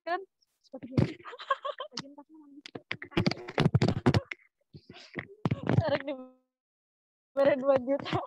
kan Arek di bere 2 juta.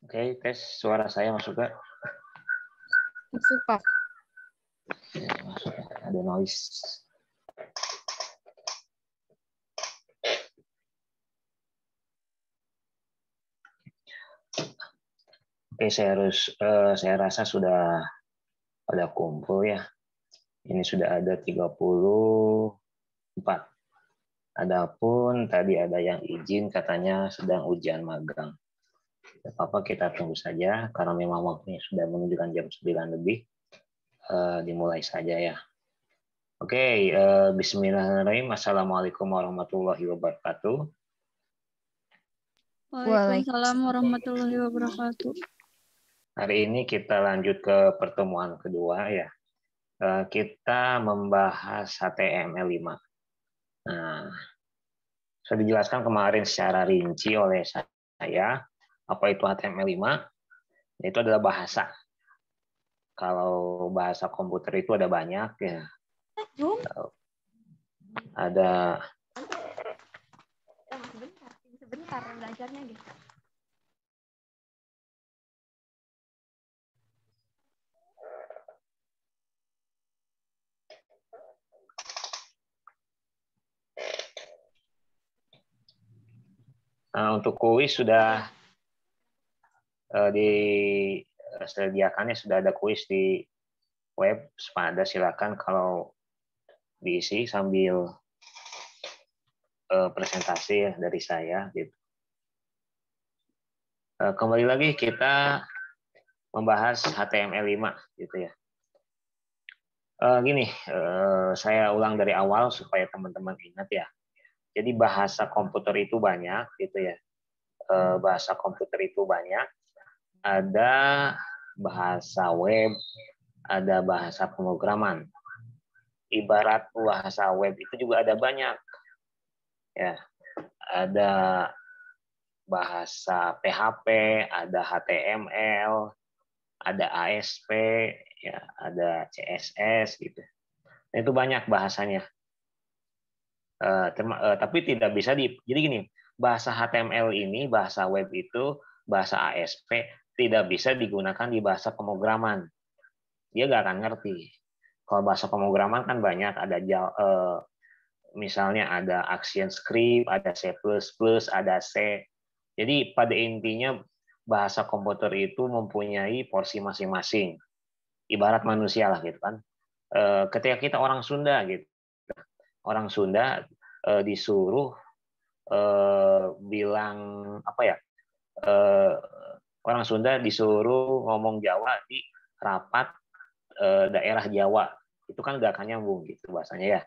Oke, tes suara saya masuk gak? Masuk, Pak. Ya, masuk. Ada noise. Oke, saya rasa sudah pada kumpul ya. Ini sudah ada 34. Adapun tadi ada yang izin katanya sedang ujian magang. Tidak apa-apa, kita tunggu saja karena memang waktunya sudah menunjukkan jam 9 lebih. Dimulai saja ya. Oke, bismillahirrahmanirrahim. Assalamualaikum warahmatullahi wabarakatuh. Waalaikumsalam warahmatullahi wabarakatuh. Hari ini kita lanjut ke pertemuan kedua ya. Kita membahas HTML5. Nah, sudah dijelaskan kemarin secara rinci oleh saya apa itu HTML5. Itu adalah bahasa. Kalau bahasa komputer itu ada banyak ya. Ada sebentar belajarnya gitu. untuk kuis sudah disediakannya, sudah ada kuis di web. Pada silakan kalau diisi sambil presentasi ya dari saya gitu. Kembali lagi kita membahas HTML5 gitu ya. Gini, saya ulang dari awal supaya teman-teman ingat ya. Jadi bahasa komputer itu banyak gitu ya. Bahasa komputer itu banyak. Ada bahasa web, ada bahasa pemrograman. Ibarat bahasa web itu juga ada banyak. Ya, ada bahasa PHP, ada HTML, ada ASP, ya, ada CSS gitu. Nah, itu banyak bahasanya. Tapi tidak bisa jadi gini, bahasa HTML ini, bahasa web itu, bahasa ASP tidak bisa digunakan di bahasa pemrograman. Dia nggak akan ngerti. Kalau bahasa pemrograman kan banyak, ada misalnya ada ActionScript, ada C++, ada C. Jadi pada intinya bahasa komputer itu mempunyai porsi masing-masing. Ibarat manusia lah gitu kan. Ketika kita orang Sunda gitu, orang Sunda disuruh bilang apa ya, orang Sunda disuruh ngomong Jawa di rapat daerah Jawa, itu kan gak akan nyambung gitu bahasanya ya.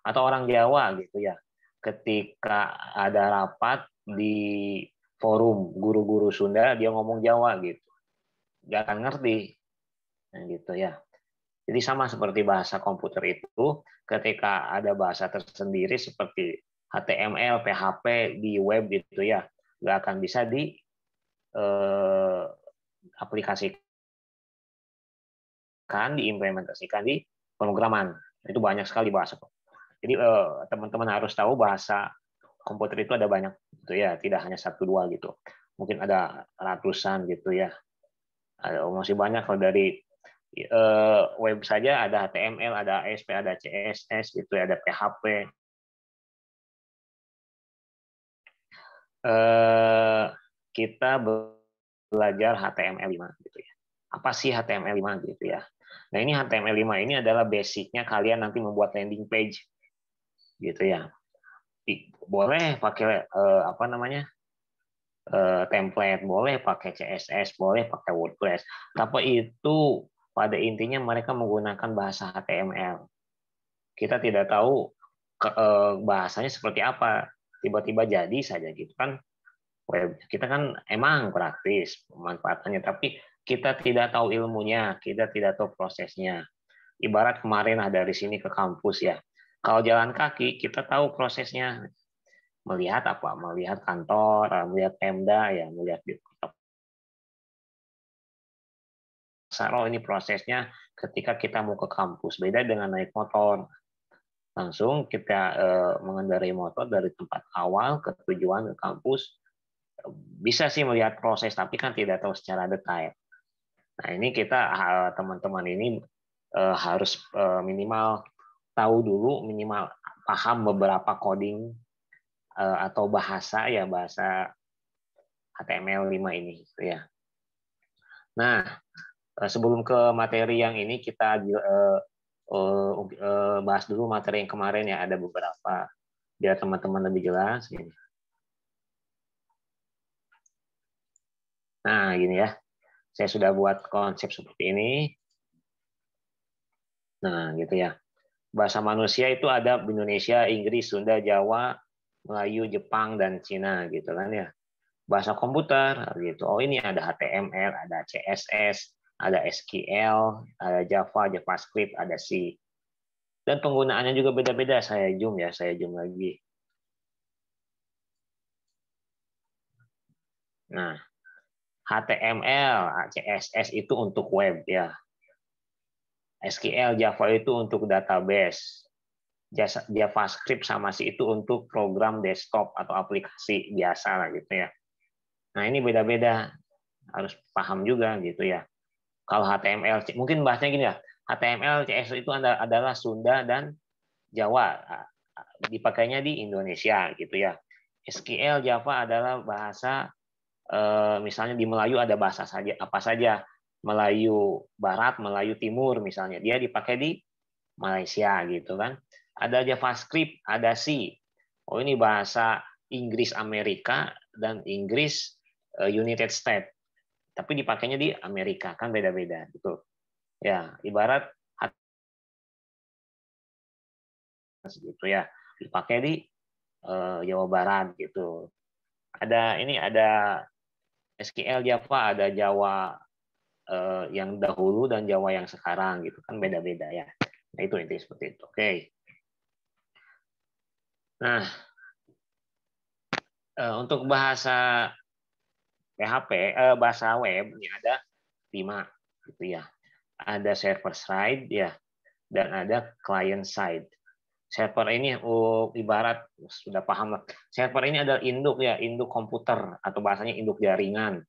Atau orang Jawa gitu ya, ketika ada rapat di forum guru-guru Sunda, dia ngomong Jawa gitu, gak akan ngerti. Nah, gitu ya. Jadi sama seperti bahasa komputer itu, ketika ada bahasa tersendiri seperti HTML, PHP di web gitu ya, nggak akan bisa diaplikasikan, diimplementasikan di pemrograman. Itu banyak sekali bahasa. Jadi teman-teman harus tahu bahasa komputer itu ada banyak gitu ya, tidak hanya 1-2 gitu. Mungkin ada ratusan gitu ya. Masih banyak kalau dari web saja ada HTML, ada ASP, ada CSS gitu, ada PHP. Kita belajar HTML5 gitu ya. Apa sih HTML5 gitu ya. Nah, ini HTML5 ini adalah basicnya kalian nanti membuat landing page gitu ya. Boleh pakai apa namanya? Template, boleh pakai CSS, boleh pakai WordPress. Tapi itu pada intinya mereka menggunakan bahasa HTML. Kita tidak tahu bahasanya seperti apa. Tiba-tiba jadi saja gitu kan. Web kita kan emang praktis pemanfaatannya, tapi kita tidak tahu ilmunya, kita tidak tahu prosesnya. Ibarat kemarin dari sini ke kampus ya. Kalau jalan kaki kita tahu prosesnya. Melihat apa? Melihat kantor, melihat Pemda ya, melihat di oh ini prosesnya ketika kita mau ke kampus. Beda dengan naik motor. Langsung kita mengendarai motor dari tempat awal ke tujuan ke kampus. Bisa sih melihat proses, tapi kan tidak tahu secara detail. Nah, ini kita teman-teman ini harus minimal tahu dulu, minimal paham beberapa coding atau bahasa ya, bahasa HTML5 ini gitu ya. Nah, sebelum ke materi yang ini kita bahas dulu materi yang kemarin ya, ada beberapa biar teman-teman lebih jelas. Nah, gini ya, saya sudah buat konsep seperti ini. Nah, gitu ya. Bahasa manusia itu ada Indonesia, Inggris, Sunda, Jawa, Melayu, Jepang, dan Cina gitu kan ya. Bahasa komputer gitu. Oh, ini ada HTML, ada CSS, ada SQL, ada Java, JavaScript, ada C. Dan penggunaannya juga beda-beda. Saya zoom ya, saya zoom lagi. Nah, HTML, CSS itu untuk web ya. SQL, Java itu untuk database. JavaScript sama C itu untuk program desktop atau aplikasi biasa lah gitu ya. Nah, ini beda-beda, harus paham juga gitu ya. Kalau HTML, mungkin bahasnya gini ya, HTML, CSS itu adalah Sunda dan Jawa, dipakainya di Indonesia gitu ya. SQL, Java adalah bahasa, misalnya di Melayu ada bahasa saja apa saja, Melayu Barat, Melayu Timur misalnya, dia dipakai di Malaysia gitu kan. Ada JavaScript, ada C. Oh, ini bahasa Inggris Amerika dan Inggris United States. Tapi dipakainya di Amerika, kan beda-beda gitu. Ya, ibarat gitu ya, dipakai di Jawa Barat gitu. Ada SQL Java, ada Jawa yang dahulu dan Jawa yang sekarang gitu kan, beda-beda ya. Nah, itu intinya seperti itu. Oke. Nah, untuk bahasa PHP, bahasa web ini ada 5 gitu ya. Ada server side ya, dan ada client side. Server ini ibarat sudah paham lah. Server ini adalah induk ya, induk komputer atau bahasanya induk jaringan,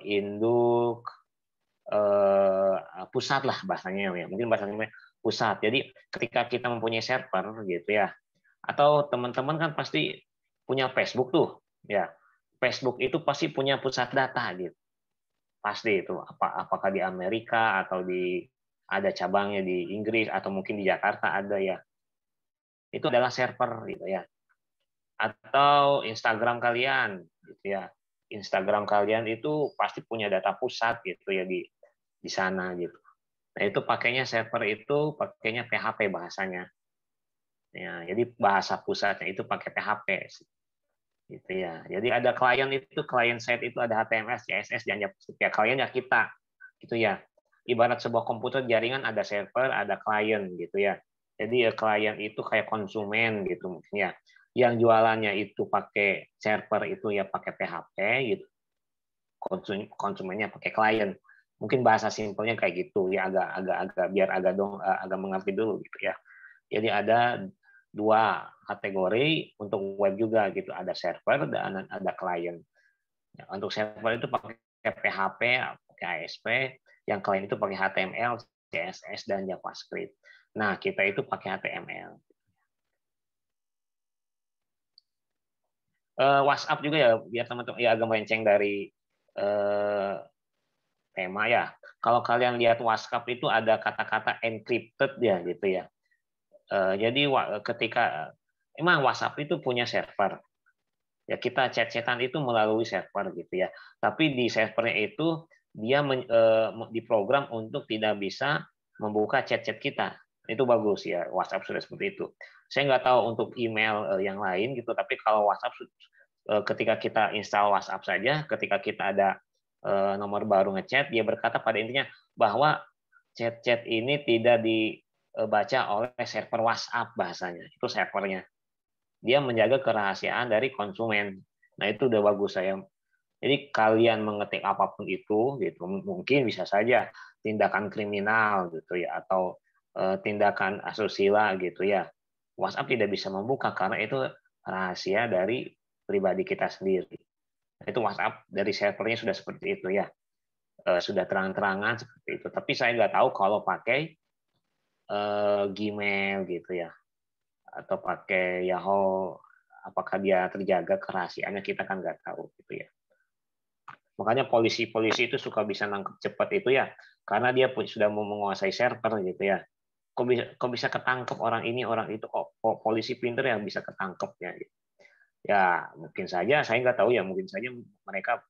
induk pusat lah bahasanya ya. Mungkin bahasanya pusat. Jadi ketika kita mempunyai server gitu ya, atau teman-teman kan pasti punya Facebook tuh ya. Facebook itu pasti punya pusat data gitu. Pasti itu. Apakah di Amerika atau ada cabangnya di Inggris atau mungkin di Jakarta ada ya. Itu adalah server gitu ya. Atau Instagram kalian gitu ya. Instagram kalian itu pasti punya data pusat gitu ya di sana gitu. Nah, itu pakainya server itu pakainya PHP bahasanya. Ya, jadi bahasa pusatnya itu pakai PHP gitu ya. Jadi ada klien itu, client side itu ada HTML, CSS dan JavaScript. Ya, klien ya kita gitu ya. Ibarat sebuah komputer jaringan ada server, ada klien gitu ya. Jadi ya klien itu kayak konsumen gitu mungkin ya. Yang jualannya itu pakai server itu ya pakai PHP gitu. Konsumennya pakai klien. Mungkin bahasa simpelnya kayak gitu ya, agak biar agak mengerti dulu gitu ya. Jadi ada 2 kategori untuk web juga gitu, ada server dan ada klien. Untuk server itu pakai PHP, pakai ASP, yang klien itu pakai HTML, CSS dan JavaScript. Nah, kita itu pakai HTML. WhatsApp juga ya, biar teman-teman ya agak melenceng dari tema ya. Kalau kalian lihat WhatsApp itu ada kata-kata encrypted ya gitu ya. Jadi ketika emang WhatsApp itu punya server, ya kita chat-chatan itu melalui server gitu ya. Tapi di servernya itu dia diprogram untuk tidak bisa membuka chat-chat kita. Itu bagus ya, WhatsApp sudah seperti itu. Saya nggak tahu untuk email yang lain gitu, tapi kalau WhatsApp ketika kita install WhatsApp saja, ketika kita ada nomor baru ngechat, dia berkata pada intinya bahwa chat-chat ini tidak dibaca oleh server WhatsApp bahasanya. Itu servernya. Dia menjaga kerahasiaan dari konsumen. Nah, itu udah bagus saya. Jadi kalian mengetik apapun itu gitu, mungkin bisa saja tindakan kriminal gitu ya, atau tindakan asusila gitu ya. WhatsApp tidak bisa membuka karena itu rahasia dari pribadi kita sendiri. Nah, itu WhatsApp dari servernya sudah seperti itu ya, sudah terang-terangan seperti itu. Tapi saya nggak tahu kalau pakai Gmail gitu ya, atau pakai Yahoo, apakah dia terjaga kerahasiaannya, kita kan nggak tahu gitu ya. Makanya polisi-polisi itu suka bisa nangkep cepat itu ya, karena dia sudah mau menguasai server gitu ya. Kok bisa ketangkep orang ini orang itu, kok polisi pinter yang bisa ketangkep ya. Ya mungkin saja, saya nggak tahu ya, mungkin saja mereka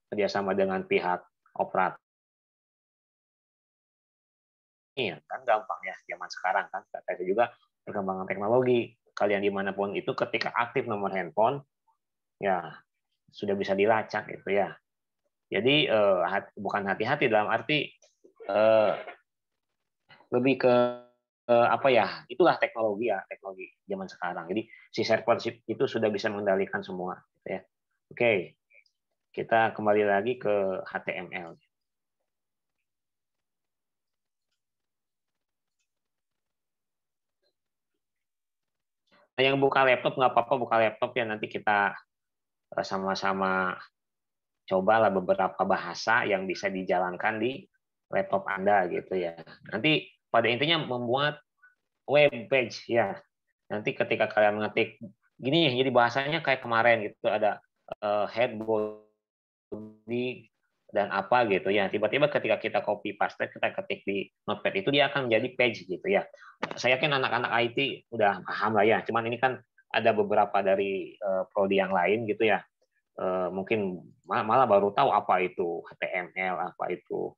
kerjasama dengan pihak operator. Iya kan gampang ya zaman sekarang kan, kata juga perkembangan teknologi, kalian dimanapun itu ketika aktif nomor handphone ya sudah bisa dilacak gitu ya. Jadi bukan hati-hati dalam arti lebih ke apa ya, itulah teknologi ya, teknologi zaman sekarang. Jadi si server itu sudah bisa mengendalikan semua gitu ya. Oke, kita kembali lagi ke HTML. Nah, yang buka laptop nggak apa-apa, buka laptop ya, nanti kita sama-sama cobalah beberapa bahasa yang bisa dijalankan di laptop Anda gitu ya. Nanti pada intinya membuat web page ya. Nanti ketika kalian mengetik gini, jadi bahasanya kayak kemarin gitu, ada head, body, dan apa gitu ya. Tiba-tiba ketika kita copy paste, kita ketik di notepad itu dia akan menjadi page gitu ya. Saya yakin anak-anak IT udah paham lah ya. Cuman ini kan ada beberapa dari prodi yang lain gitu ya. Mungkin malah baru tahu apa itu HTML, apa itu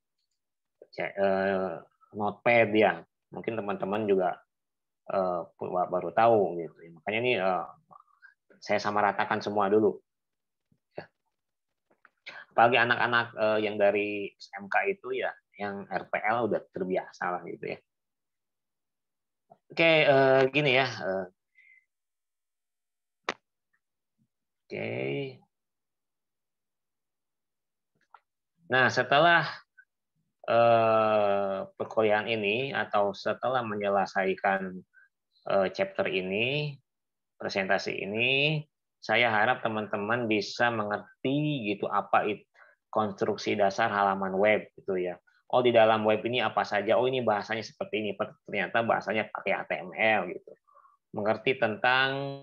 notepad ya. Mungkin teman-teman juga baru tahu gitu. Makanya ini saya samaratakan semua dulu. Apalagi anak-anak yang dari SMK itu ya, yang RPL udah terbiasa lah gitu ya. Oke, gini ya. Oke. Nah, setelah perkuliahan ini atau setelah menyelesaikan chapter ini, presentasi ini, saya harap teman-teman bisa mengerti gitu apa itu konstruksi dasar halaman web gitu ya. Oh, di dalam web ini apa saja? Oh, ini bahasanya seperti ini. Ternyata bahasanya pakai HTML gitu. Mengerti tentang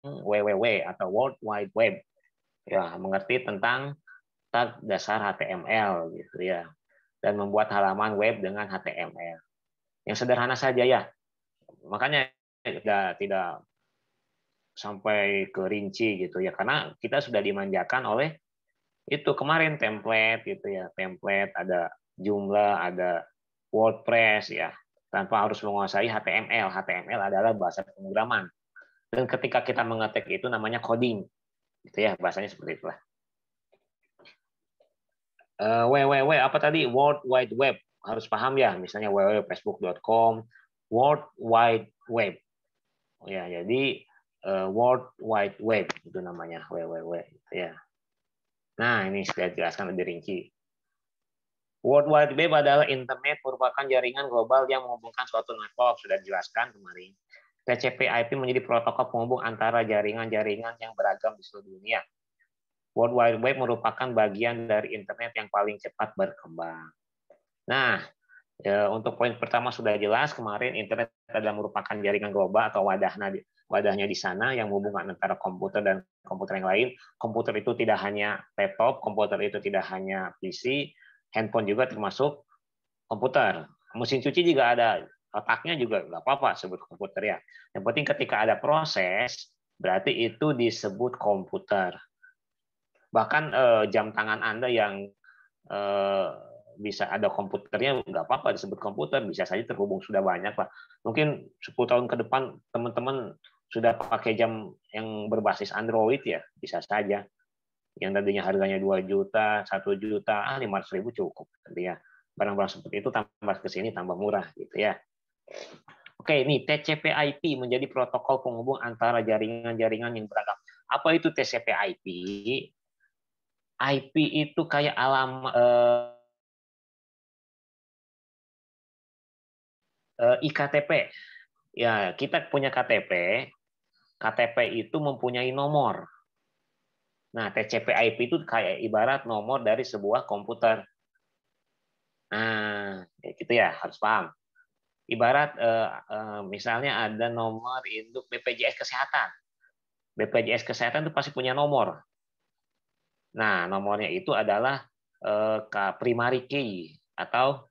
WWW atau World Wide Web. Ya, mengerti tentang tag dasar HTML gitu ya. Dan membuat halaman web dengan HTML. Yang sederhana saja ya. Makanya tidak sampai ke rinci gitu ya, karena kita sudah dimanjakan oleh itu kemarin template gitu ya, template ada jumlah, ada WordPress ya, tanpa harus menguasai HTML. HTML adalah bahasa pemrograman, dan ketika kita mengetik itu namanya coding gitu ya, bahasanya seperti itulah. www apa tadi, World Wide Web, harus paham ya, misalnya www.facebook.com, World Wide Web ya, jadi World Wide Web itu namanya www ya. Nah, ini sudah jelaskan lebih rinci. World Wide Web adalah internet, merupakan jaringan global yang menghubungkan suatu network, sudah dijelaskan kemarin. TCP/IP menjadi protokol penghubung antara jaringan-jaringan yang beragam di seluruh dunia. World Wide Web merupakan bagian dari internet yang paling cepat berkembang. Nah, untuk poin pertama sudah jelas kemarin, internet adalah merupakan jaringan global atau wadahnya di sana yang menghubungkan antara komputer dan komputer yang lain. Komputer itu tidak hanya laptop, komputer itu tidak hanya PC, handphone juga termasuk komputer. Mesin cuci juga ada, otaknya juga nggak apa-apa sebut komputer ya. Yang penting ketika ada proses, berarti itu disebut komputer. Bahkan jam tangan Anda yang bisa ada komputernya, nggak apa-apa disebut komputer, bisa saja terhubung, sudah banyak lah. Mungkin 10 tahun ke depan teman-teman sudah pakai jam yang berbasis Android ya, bisa saja. Yang tadinya harganya 2 juta, 1 juta, 500.000 cukup. Artinya barang-barang seperti itu tambah ke sini tambah murah gitu ya. Oke, ini TCP/IP menjadi protokol penghubung antara jaringan-jaringan yang beragam. Apa itu TCP/IP? IP itu kayak iktp. Ya, kita punya KTP. KTP itu mempunyai nomor. Nah, TCP/IP itu kayak ibarat nomor dari sebuah komputer. Nah, gitu ya, harus paham. Ibarat misalnya ada nomor induk BPJS Kesehatan. BPJS Kesehatan itu pasti punya nomor. Nah, nomornya itu adalah primary key atau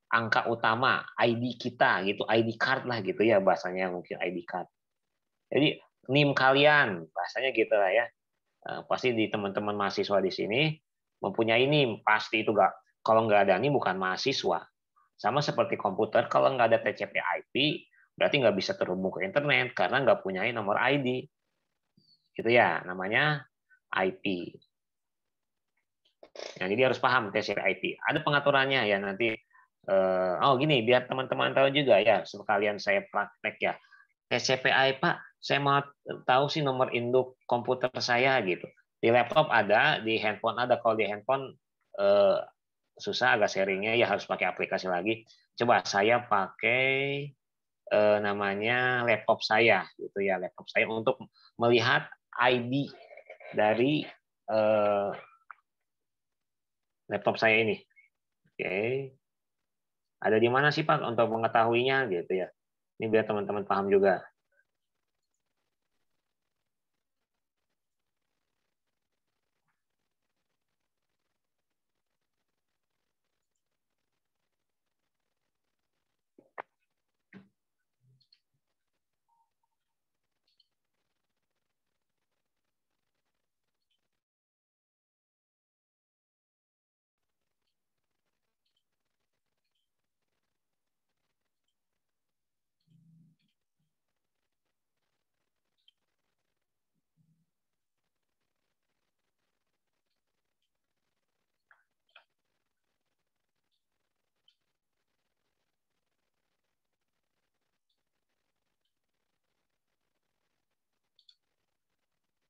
angka utama ID kita gitu, ID card lah gitu ya bahasanya, mungkin ID card. Jadi NIM kalian bahasanya gitu lah ya. Pasti di teman-teman mahasiswa di sini mempunyai NIM, pasti itu enggak. Kalau nggak ada NIM bukan mahasiswa. Sama seperti komputer, kalau nggak ada TCP/IP berarti nggak bisa terhubung ke internet karena nggak punya nomor ID. Gitu ya, namanya IP. Nah, jadi harus paham TCP/IP. Ada pengaturannya ya nanti. Gini, biar teman-teman tahu juga ya, sekalian saya praktek ya. TCP/IP, Pak, saya mau tahu sih nomor induk komputer saya gitu. Di laptop ada, di handphone ada. Kalau di handphone susah agak sharingnya ya, harus pakai aplikasi lagi. Coba saya pakai namanya laptop saya gitu ya, laptop saya untuk melihat ID dari laptop saya ini. Oke. Ada di mana sih Pak untuk mengetahuinya gitu ya. Ini biar teman-teman paham juga.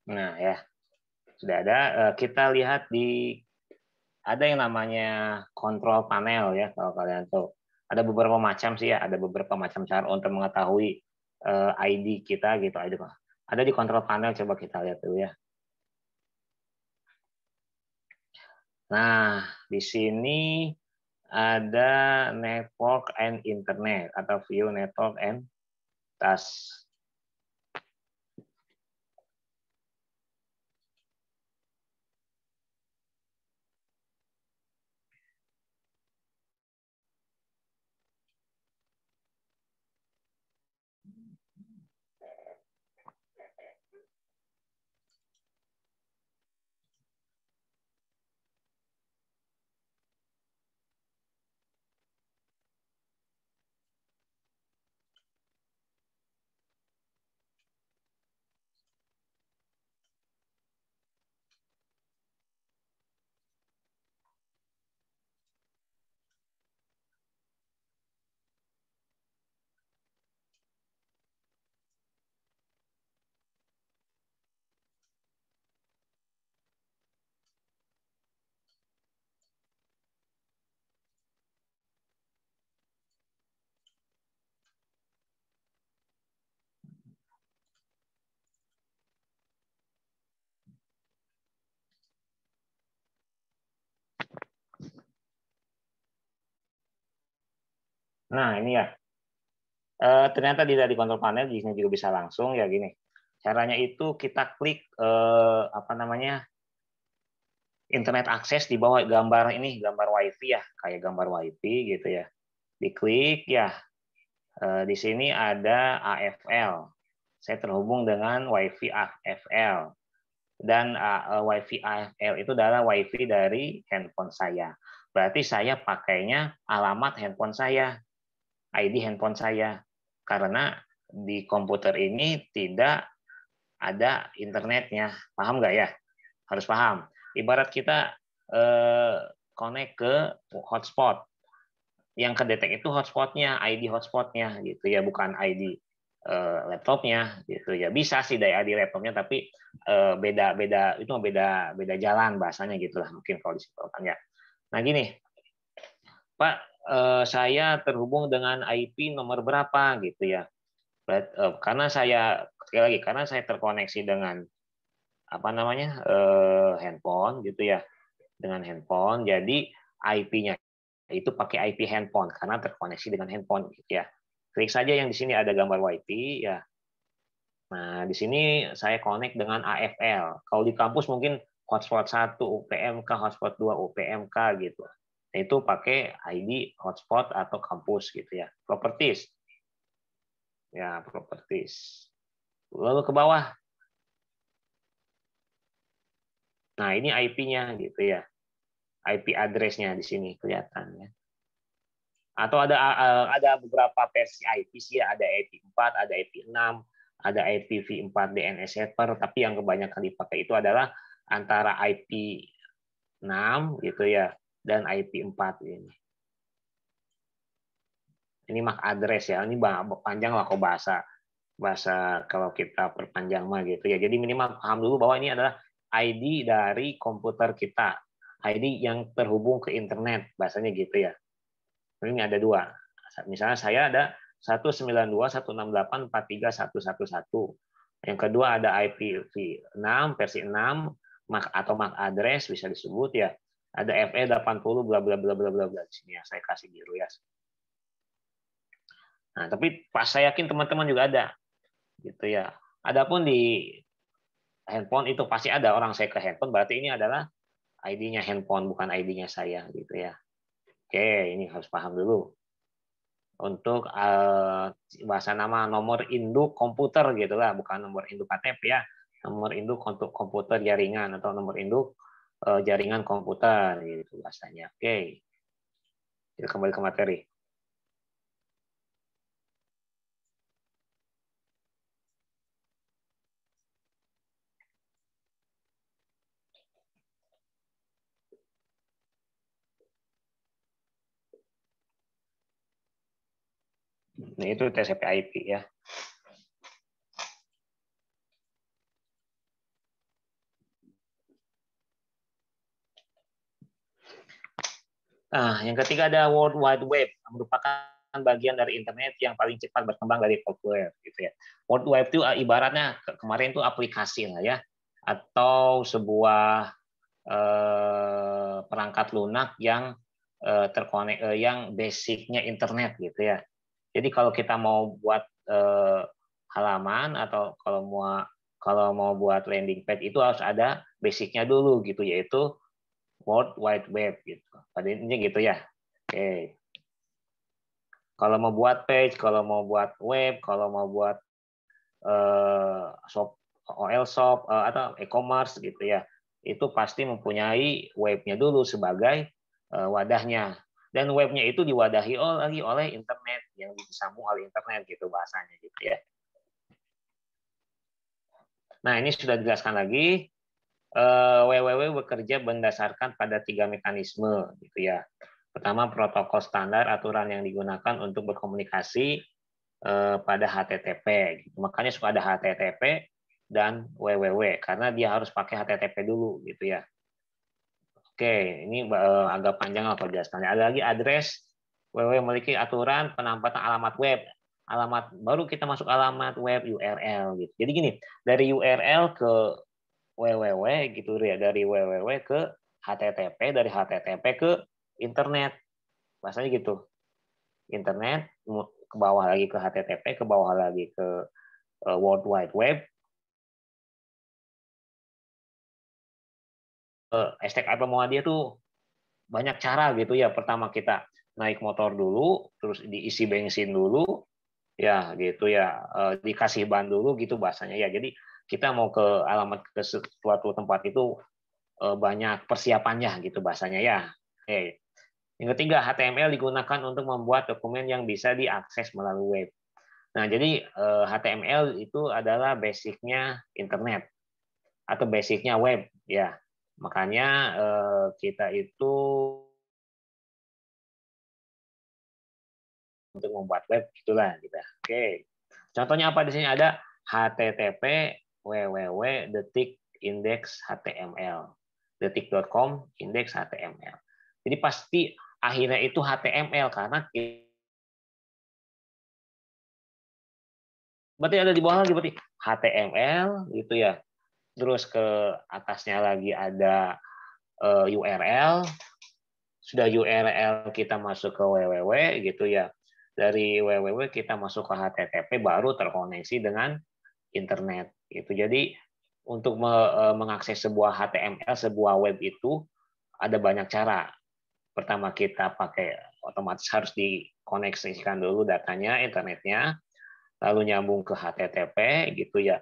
Nah ya, sudah ada. Kita lihat ada yang namanya kontrol panel ya, kalau kalian tahu. Ada beberapa macam sih ya, ada beberapa macam cara untuk mengetahui ID kita gitu. Ada di kontrol panel, coba kita lihat dulu ya. Nah, di sini ada network and internet atau view network and task. Nah, ini ya. Ternyata tidak di kontrol panel, di sini juga bisa langsung ya gini. Caranya itu kita klik apa namanya? Internet akses, di bawah gambar ini, gambar WiFi ya, kayak gambar WiFi gitu ya. Diklik ya. Di sini ada AFL. Saya terhubung dengan WiFi AFL. Dan WiFi AFL itu adalah WiFi dari handphone saya. Berarti saya pakainya alamat handphone saya, ID handphone saya. Karena di komputer ini tidak ada internetnya. Paham nggak ya? Harus paham. Ibarat kita connect ke hotspot. Yang kedetek itu hotspotnya, ID hotspotnya gitu ya, bukan ID laptopnya gitu ya. Bisa sih dari ID laptopnya, tapi beda itu beda jalan bahasanya gitulah mungkin kalau disimpulkan ya. Nah gini, Pak, saya terhubung dengan IP nomor berapa gitu ya. Karena saya sekali lagi, karena saya terkoneksi dengan apa namanya handphone gitu ya, dengan handphone, jadi IP-nya itu pakai IP handphone karena terkoneksi dengan handphone gitu ya. Klik saja yang di sini ada gambar WiFi ya. Nah, di sini saya connect dengan AFL. Kalau di kampus mungkin hotspot 1 UPMK, hotspot 2 UPMK gitu. Nah, itu pakai ID hotspot atau kampus gitu ya. Properties. Ya, properties. Lalu ke bawah. Nah, ini IP-nya gitu ya. IP address-nya di sini kelihatan ya. Atau ada beberapa versi IP sih ya, ada IP4, ada IP6, ada IPv4 DNS server, tapi yang kebanyakan dipakai itu adalah antara IP6 gitu ya dan IP4 ini. Ini MAC address ya. Ini panjang lah kok bahasa kalau kita perpanjang mah gitu ya. Jadi minimal paham dulu bahwa ini adalah ID dari komputer kita. ID yang terhubung ke internet, bahasanya gitu ya. Ini ada 2. Misalnya saya ada 192.168.43.111. Yang kedua ada IPv6 versi 6 MAC atau MAC address bisa disebut ya. Ada FE 80 bla bla bla bla bla bla di sini ya. Saya kasih biru ya. Nah, tapi pas saya yakin teman-teman juga ada gitu ya. Adapun di handphone itu pasti ada orang saya ke handphone, berarti ini adalah ID-nya handphone bukan ID-nya saya gitu ya. Oke, ini harus paham dulu. Untuk bahasa nama nomor induk komputer gitulah, bukan nomor induk KTP ya, nomor induk untuk komputer jaringan atau nomor induk jaringan komputer gitu bahasanya. Oke, kita kembali ke materi. Nah, itu TCP/IP ya. Nah, yang ketiga ada World Wide Web, merupakan bagian dari internet yang paling cepat berkembang dari software gitu ya. World Wide itu ibaratnya kemarin itu aplikasi lah ya, atau sebuah perangkat lunak yang terkonek yang basicnya internet gitu ya. Jadi kalau kita mau buat halaman atau kalau mau buat landing page itu harus ada basicnya dulu gitu, yaitu World Wide Web gitu. Pada intinya gitu ya. Oke. Kalau mau buat page, kalau mau buat web, kalau mau buat shop, OL shop atau e-commerce gitu ya, itu pasti mempunyai webnya dulu sebagai wadahnya. Dan webnya itu diwadahi lagi oleh internet yang disambung oleh internet gitu bahasanya gitu ya. Nah ini sudah dijelaskan lagi. WWW bekerja berdasarkan pada 3 mekanisme gitu ya. Pertama, protokol standar aturan yang digunakan untuk berkomunikasi pada HTTP. Gitu. Makanya suka ada HTTP dan WWW karena dia harus pakai HTTP dulu gitu ya. Oke, ini agak panjang lah penjelasannya. Ada lagi address. WWW memiliki aturan penampatan alamat web. Alamat baru kita masuk alamat web URL gitu. Jadi gini, dari URL ke www gitu ya, dari www ke HTTP, dari HTTP ke internet, bahasanya gitu. Internet ke bawah lagi ke HTTP, ke bawah lagi ke World Wide Web. Hashtag apa mau dia tuh banyak cara gitu ya. Pertama kita naik motor dulu, terus diisi bensin dulu, ya gitu ya, dikasih ban dulu gitu bahasanya ya. Jadi kita mau ke alamat ke suatu tempat itu banyak persiapannya gitu bahasanya ya. Oke. Yang ketiga, HTML digunakan untuk membuat dokumen yang bisa diakses melalui web. Nah, jadi HTML itu adalah basicnya internet atau basicnya web ya. Makanya kita itu untuk membuat web gitulah gitu. Oke. Contohnya apa di sini ada http www detik index html detik.com index html. Jadi pasti akhirnya itu HTML karena berarti ada di bawah lagi berarti HTML gitu ya. Terus ke atasnya lagi ada URL. Sudah URL kita masuk ke www gitu ya. Dari www kita masuk ke HTTP baru terkoneksi dengan internet. Gitu. Jadi untuk mengakses sebuah HTML, sebuah web itu ada banyak cara. Pertama kita pakai otomatis harus dikoneksikan dulu datanya, internetnya, lalu nyambung ke HTTP gitu ya.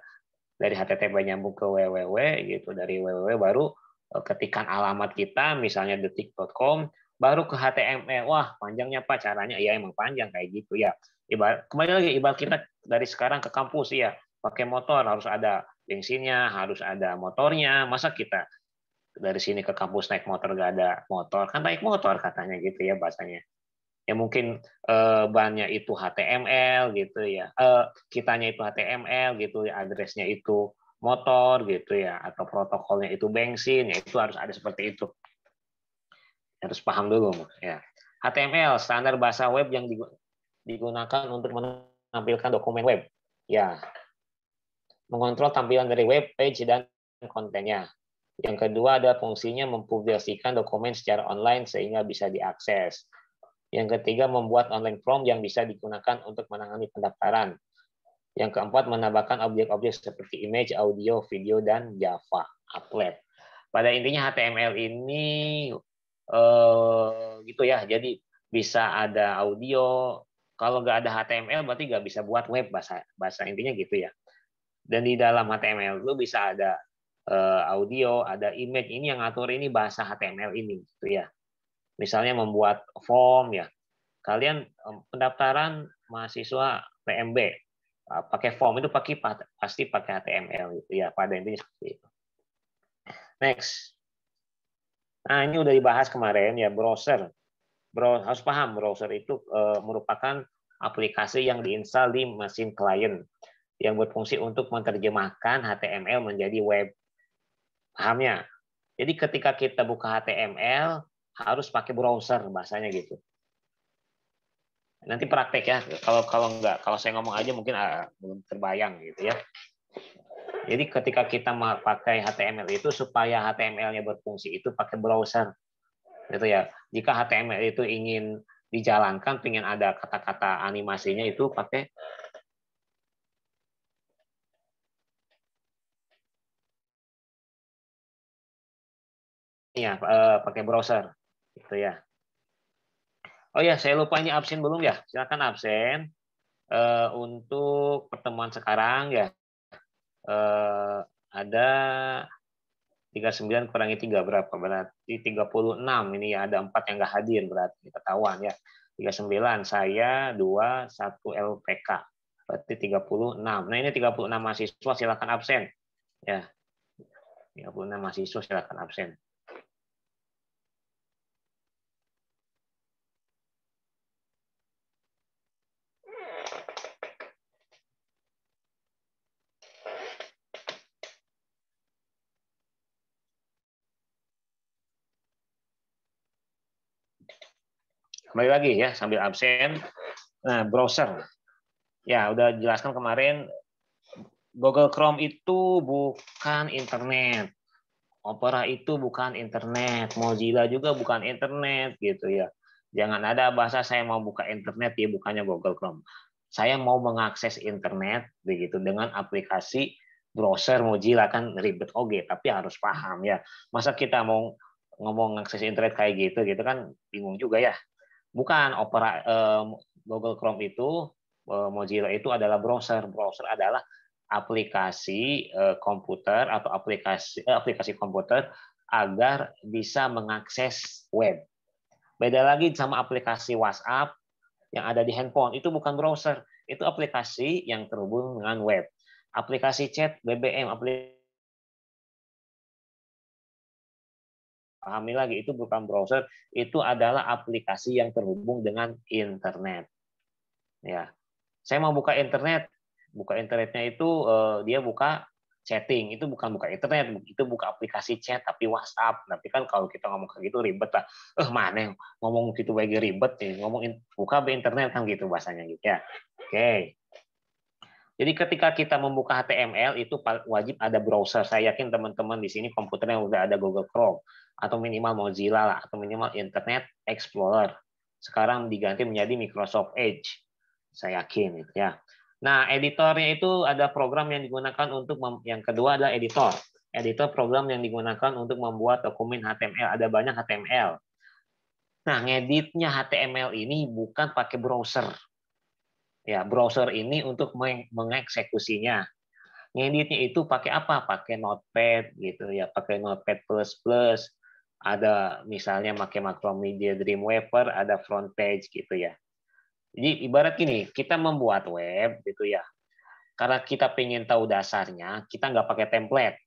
Dari HTTP nyambung ke www gitu, dari www baru ketikan alamat kita misalnya detik.com, baru ke HTML. Wah, panjangnya Pak caranya? Ya emang panjang kayak gitu ya. Kembali lagi ibarat kita dari sekarang ke kampus ya, pakai motor harus ada bensinnya, harus ada motornya. Masa kita dari sini ke kampus naik motor gak ada motor? Kan naik motor katanya gitu ya bahasanya. Ya mungkin bannya itu HTML gitu ya. Kitanya itu HTML gitu ya, addressnya itu motor gitu ya, atau protokolnya itu bensin, ya itu harus ada seperti itu. Harus paham dulu ya. HTML standar bahasa web yang digunakan untuk menampilkan dokumen web. Ya, mengontrol tampilan dari web page dan kontennya. Yang kedua ada fungsinya mempublikasikan dokumen secara online sehingga bisa diakses. Yang ketiga membuat online form yang bisa digunakan untuk menangani pendaftaran. Yang keempat menambahkan objek-objek seperti image, audio, video, dan Java applet. Pada intinya HTML ini gitu ya. Jadi bisa ada audio. Kalau nggak ada HTML berarti nggak bisa buat web, bahasa intinya gitu ya. Dan di dalam HTML itu bisa ada audio, ada image. Ini yang ngatur ini bahasa HTML ini gitu ya. Misalnya membuat form ya. Kalian pendaftaran mahasiswa PMB pakai form itu pasti pakai HTML gitu ya. Pada intinya seperti itu. Next. Nah, ini udah dibahas kemarin ya, browser. Harus paham browser itu merupakan aplikasi yang diinstal di mesin klien yang berfungsi untuk menerjemahkan HTML menjadi web. Pahamnya? Jadi ketika kita buka HTML harus pakai browser bahasanya gitu. Nanti praktek ya. Kalau saya ngomong aja mungkin belum terbayang gitu ya. Jadi ketika kita pakai HTML itu supaya HTML-nya berfungsi itu pakai browser. Gitu ya. Jika HTML itu ingin dijalankan, ingin ada kata-kata animasinya itu pakai pakai browser gitu ya. Oh ya, saya lupa ini absen belum ya? Silakan absen untuk pertemuan sekarang ya. Ada 39 kurangi 3 berapa? Berarti 36. Ini ya ada 4 yang nggak hadir berarti ketahuan ya. 39 saya 2 1 LPK. Berarti 36. Nah, ini 36 mahasiswa silakan absen. Ya. 36 mahasiswa silakan absen. Kembali lagi ya sambil absen. Nah, browser. Ya, udah jelaskan kemarin Google Chrome itu bukan internet. Opera itu bukan internet. Mozilla juga bukan internet gitu ya. Jangan ada bahasa saya mau buka internet ya bukannya Google Chrome. Saya mau mengakses internet begitu dengan aplikasi browser Mozilla kan ribet oke, tapi harus paham ya. Masa kita mau ngomong akses internet kayak gitu kan bingung juga ya. Bukan Opera Google Chrome itu Mozilla itu adalah browser. Browser adalah aplikasi komputer atau aplikasi komputer agar bisa mengakses web. Beda lagi sama aplikasi WhatsApp yang ada di handphone. Itu bukan browser, itu aplikasi yang terhubung dengan web. Aplikasi chat BBM, pahami lagi itu bukan browser, itu adalah aplikasi yang terhubung dengan internet. Ya, saya mau buka internetnya itu dia buka chatting, itu bukan buka internet, itu buka aplikasi chat tapi WhatsApp. Tapi kan kalau kita ngomong kayak gitu ribet lah. Mana ngomong gitu lagi ribet nih, buka internet kan gitu bahasanya gitu ya. Oke. Jadi ketika kita membuka HTML itu wajib ada browser. Saya yakin teman-teman di sini komputernya udah ada Google Chrome atau minimal Mozilla lah atau minimal Internet Explorer. Sekarang diganti menjadi Microsoft Edge. Saya yakin ya. Nah, editornya itu ada program yang digunakan untuk yang kedua adalah editor. Editor program yang digunakan untuk membuat dokumen HTML. Ada banyak HTML. Nah, ngeditnya HTML ini bukan pakai browser. Ya, browser ini untuk mengeksekusinya. Ngeditnya itu pakai apa? Pakai Notepad gitu ya, pakai Notepad++. Ada misalnya pakai Macromedia Dreamweaver, ada front page gitu ya. Jadi ibarat gini, kita membuat web gitu ya. Karena kita pengen tahu dasarnya, kita nggak pakai template.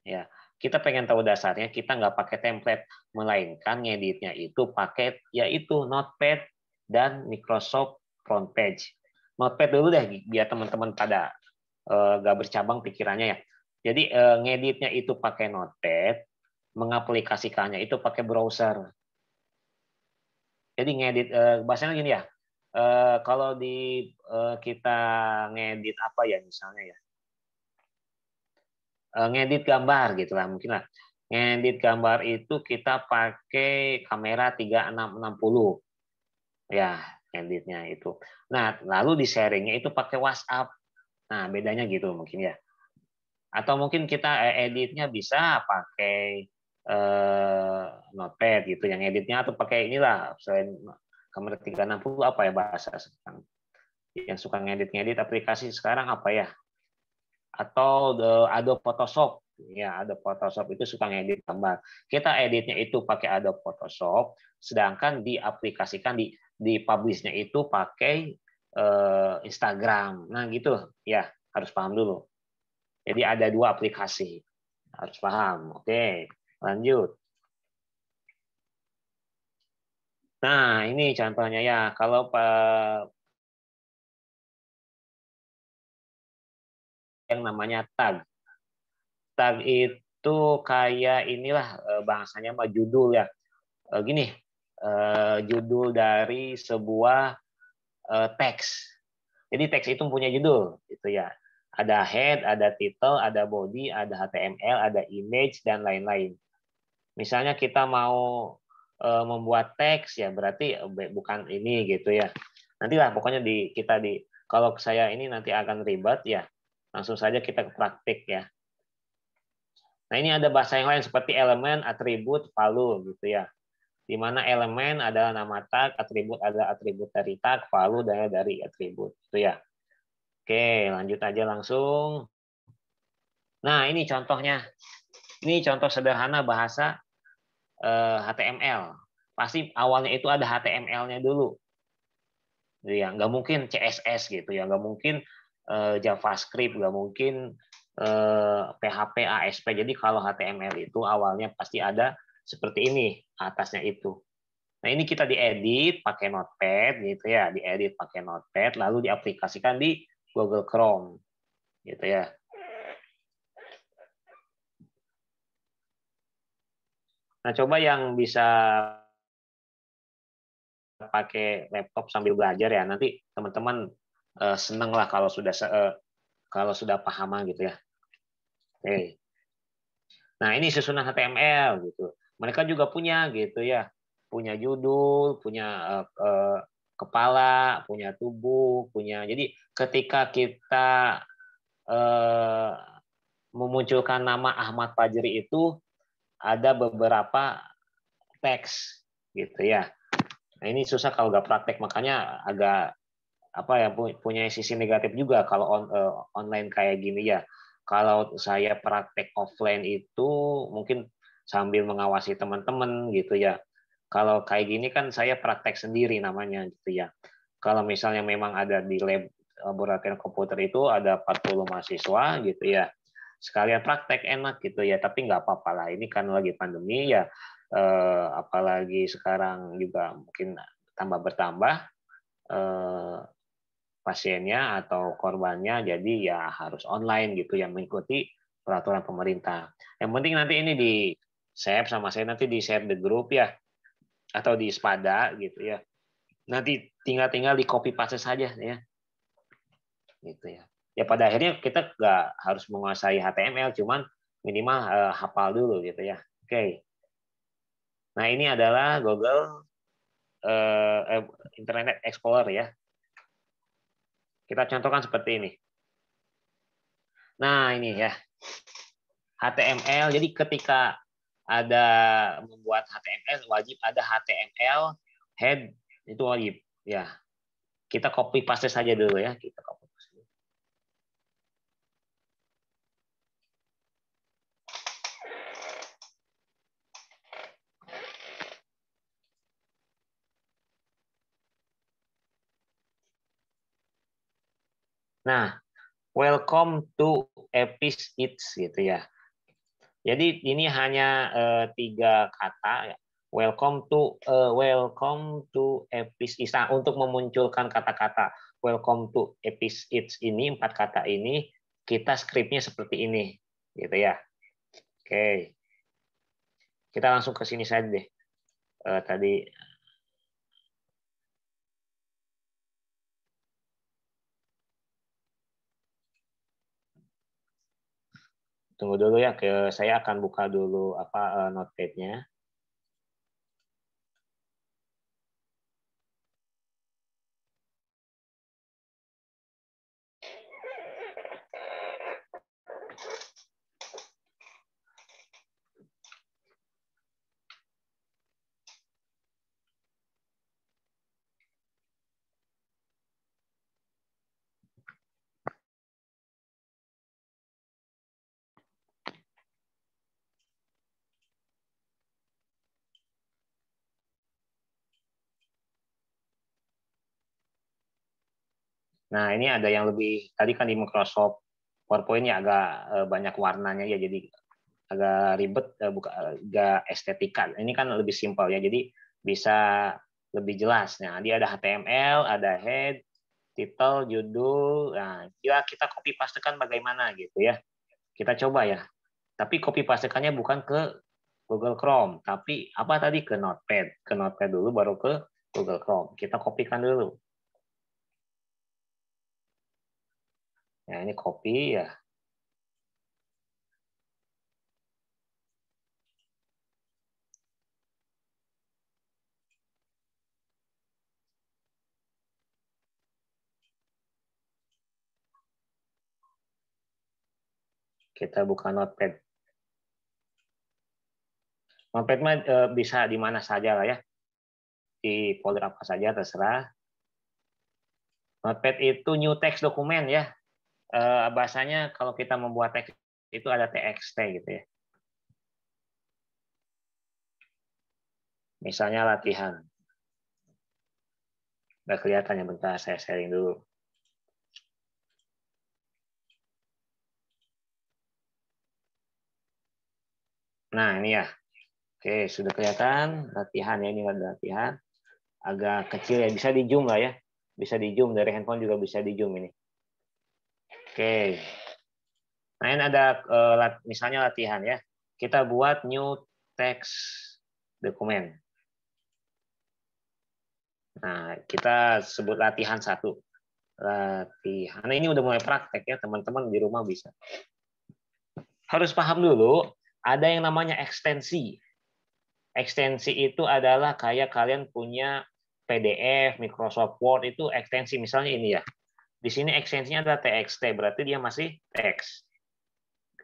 Ya, kita pengen tahu dasarnya, kita nggak pakai template, melainkan ngeditnya itu pakai yaitu Notepad dan Microsoft Front Page. Notepad dulu deh, biar teman-teman pada nggak bercabang pikirannya ya. Jadi ngeditnya itu pakai Notepad, mengaplikasikannya itu pakai browser. Jadi ngedit bahasanya gini ya. Kalau di kita ngedit apa ya misalnya ya, ngedit gambar gitulah mungkin lah. Ngedit gambar itu kita pakai kamera 3660 ya ngeditnya itu. Nah lalu di sharingnya itu pakai WhatsApp. Nah bedanya gitu mungkin ya. Atau mungkin kita editnya bisa pakai Notepad gitu yang editnya, atau pakai inilah selain kamera 360 apa ya bahasa sekarang yang suka ngedit-ngedit aplikasi sekarang apa ya, atau Adobe Photoshop ya, Adobe Photoshop itu suka ngedit gambar, kita editnya itu pakai Adobe Photoshop, sedangkan diaplikasikan di publishnya itu pakai Instagram. Nah gitu ya, harus paham dulu. Jadi ada dua aplikasi, harus paham. Oke, lanjut. Nah, ini contohnya ya. Kalau yang namanya tag. Tag itu kayak inilah bahasanya mah judul ya. Gini, judul dari sebuah teks. Jadi teks itu punya judul, gitu ya. Ada head, ada title, ada body, ada HTML, ada image dan lain-lain. Misalnya kita mau membuat teks ya berarti bukan ini gitu ya. Nantilah pokoknya kita kalau saya ini nanti akan ribet ya. Langsung saja kita ke praktik ya. Nah, ini ada bahasa yang lain seperti elemen, atribut, value gitu ya. Di mana elemen adalah nama tag, atribut adalah atribut dari tag, value dari atribut gitu ya. Oke, lanjut aja langsung. Nah, ini contohnya. Ini contoh sederhana bahasa HTML. Pasti awalnya itu ada HTML-nya dulu. Ya, nggak mungkin CSS gitu ya, nggak mungkin JavaScript, nggak mungkin PHP, ASP. Jadi kalau HTML itu awalnya pasti ada seperti ini atasnya itu. Nah ini kita diedit pakai Notepad gitu ya, diedit pakai Notepad, lalu diaplikasikan di Google Chrome gitu ya. Nah coba yang bisa pakai laptop sambil belajar ya, nanti teman-teman seneng lah kalau sudah pahaman gitu ya. Oke. Nah ini susunan HTML gitu. Mereka juga punya gitu ya, punya judul, punya kepala, punya tubuh, punya. Jadi ketika kita memunculkan nama Ahmad Fajri itu ada beberapa teks gitu ya. Nah ini susah kalau nggak praktek, makanya agak apa ya, punya sisi negatif juga kalau online kayak gini ya. Kalau saya praktek offline itu mungkin sambil mengawasi teman-teman gitu ya. Kalau kayak gini kan saya praktek sendiri namanya gitu ya. Kalau misalnya memang ada di laboratorium komputer itu ada 40 mahasiswa gitu ya. Sekalian praktek enak gitu ya, tapi nggak apa-apa lah. Ini kan lagi pandemi ya, apalagi sekarang juga mungkin tambah bertambah pasiennya atau korbannya, jadi ya harus online gitu yang mengikuti peraturan pemerintah. Yang penting nanti ini di share sama saya, nanti di share the group ya, atau di Spada gitu ya. Nanti tinggal di copy paste saja ya, gitu ya. Ya pada akhirnya kita nggak harus menguasai HTML, cuman minimal hafal dulu gitu ya. Oke. Nah ini adalah Google Internet Explorer ya. Kita contohkan seperti ini. Nah, ini ya. HTML. Jadi ketika ada membuat HTML wajib ada HTML head, itu wajib ya. Kita copy paste saja dulu ya. Kita copy paste. Nah, welcome to Epis Eats gitu ya. Jadi ini hanya 3 kata ya. Welcome to Epis Eats. Nah, untuk memunculkan kata-kata welcome to Epis Eats ini 4 kata ini kita skripnya seperti ini gitu ya. Oke. Kita langsung ke sini saja deh. Tadi tunggu dulu ya, saya akan buka dulu notepad-nya. Nah, ini ada yang lebih, tadi kan di Microsoft PowerPoint ya agak banyak warnanya ya, jadi agak ribet, agak estetika. Ini kan lebih simpel ya, jadi bisa lebih jelas. Nah, dia ada HTML, ada head, title, judul. Nah, kita copy pastekan bagaimana gitu ya. Kita coba ya. Tapi copy pastekannya bukan ke Google Chrome, tapi apa tadi ke Notepad. Ke Notepad dulu baru ke Google Chrome. Kita kopikan dulu. Nah, ini copy ya. Kita buka Notepad. Notepad mah bisa di mana saja lah ya. Di folder apa saja terserah. Notepad itu new text dokumen ya. Bahasanya kalau kita membuat teks itu ada txt gitu ya. Misalnya latihan. Nggak kelihatan ya, bentar saya sharing dulu. Nah, ini ya. Oke, sudah kelihatan latihan ya, ini ada latihan. Agak kecil ya, bisa di zoom lah ya. Bisa di zoom, dari handphone juga bisa di zoom ini. Oke. Nah, ini ada misalnya latihan ya. Kita buat new text dokumen. Nah, kita sebut latihan 1. Latihan. Nah, ini udah mulai praktek ya, teman-teman di rumah bisa. Harus paham dulu, ada yang namanya ekstensi. Ekstensi itu adalah kayak kalian punya PDF, Microsoft Word, itu ekstensi. Misalnya ini ya. Di sini ekstensinya adalah TXT, berarti dia masih teks.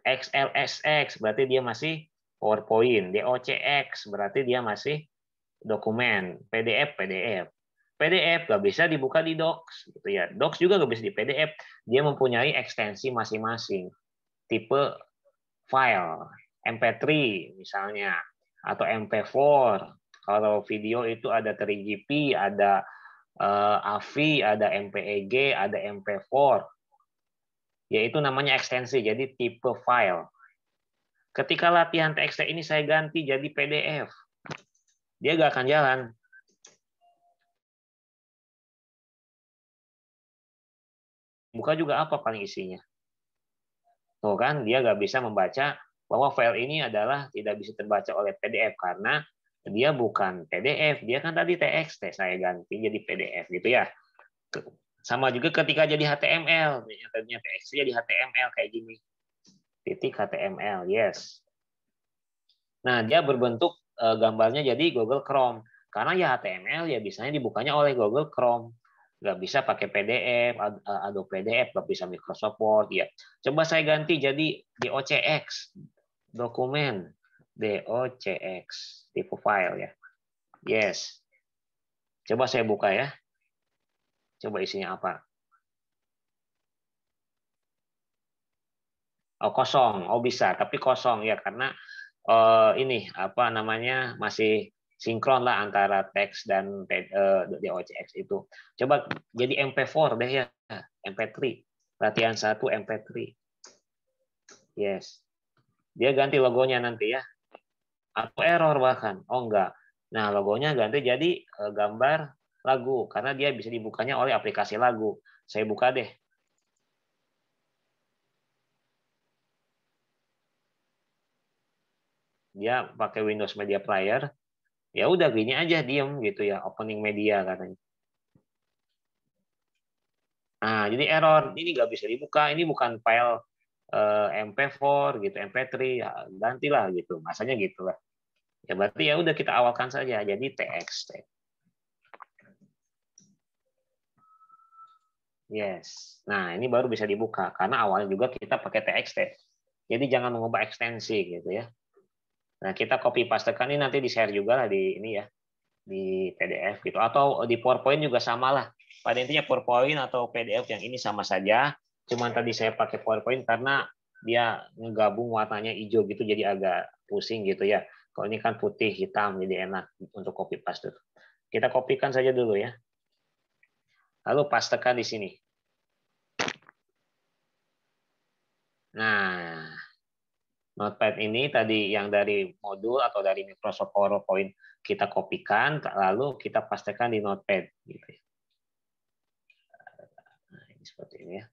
XLSX, berarti dia masih PowerPoint. DOCX, berarti dia masih dokumen. PDF, PDF. PDF nggak bisa dibuka di Docs, gitu ya. Docs juga nggak bisa di PDF. Dia mempunyai ekstensi masing-masing. Tipe file, MP3 misalnya, atau MP4. Kalau video itu ada 3GP, ada AVI, ada MPEG, ada MP4. Yaitu namanya ekstensi, jadi tipe file. Ketika latihan TXT ini saya ganti jadi PDF, dia nggak akan jalan. Buka juga apa paling isinya. Tuh kan, dia nggak bisa membaca bahwa file ini adalah tidak bisa terbaca oleh PDF karena dia bukan PDF, dia kan tadi TXT, saya ganti jadi PDF gitu ya. Sama juga ketika jadi HTML, tadinya TXT jadi HTML kayak gini. Titik HTML, yes. Nah, dia berbentuk gambarnya jadi Google Chrome. Karena ya HTML ya biasanya dibukanya oleh Google Chrome. nggak bisa pakai PDF, Adobe PDF, nggak bisa Microsoft Word, ya. Coba saya ganti jadi DOCX, dokumen, DOCX, tipe file ya. Yes. Coba saya buka ya. Coba isinya apa? Oh, kosong. Oh, bisa, tapi kosong ya karena ini apa namanya masih sinkron lah antara teks dan DOCX itu. Coba jadi MP4 deh ya, MP3. Latihan 1 MP3. Yes. Dia ganti logonya nanti ya. Atau error bahkan. Oh enggak. Nah, logonya ganti jadi gambar lagu karena dia bisa dibukanya oleh aplikasi lagu. Saya buka deh. Dia pakai Windows Media Player. Ya udah gini aja diem gitu ya, opening media katanya. Nah, jadi error. Ini nggak bisa dibuka. Ini bukan file MP4 gitu, MP3 ya, gantilah gitu. Masanya gitu lah. Ya berarti ya udah kita awalkan saja jadi TXT. Yes. Nah, ini baru bisa dibuka karena awalnya juga kita pakai TXT. Jadi jangan mengubah ekstensi gitu ya. Nah, kita copy pastekan ini nanti di-share juga lah di ini ya, di PDF gitu atau di PowerPoint juga sama lah. Pada intinya PowerPoint atau PDF yang ini sama saja. Cuman tadi saya pakai PowerPoint karena dia menggabung warnanya hijau gitu jadi agak pusing gitu ya. Kalau ini kan putih hitam jadi enak untuk copy paste. Kita kopikan saja dulu ya. Lalu pastekan di sini. Nah, Notepad ini tadi yang dari modul atau dari Microsoft PowerPoint kita kopikan, lalu kita pastekan di Notepad. Gitu. Nah, ini seperti ini ya.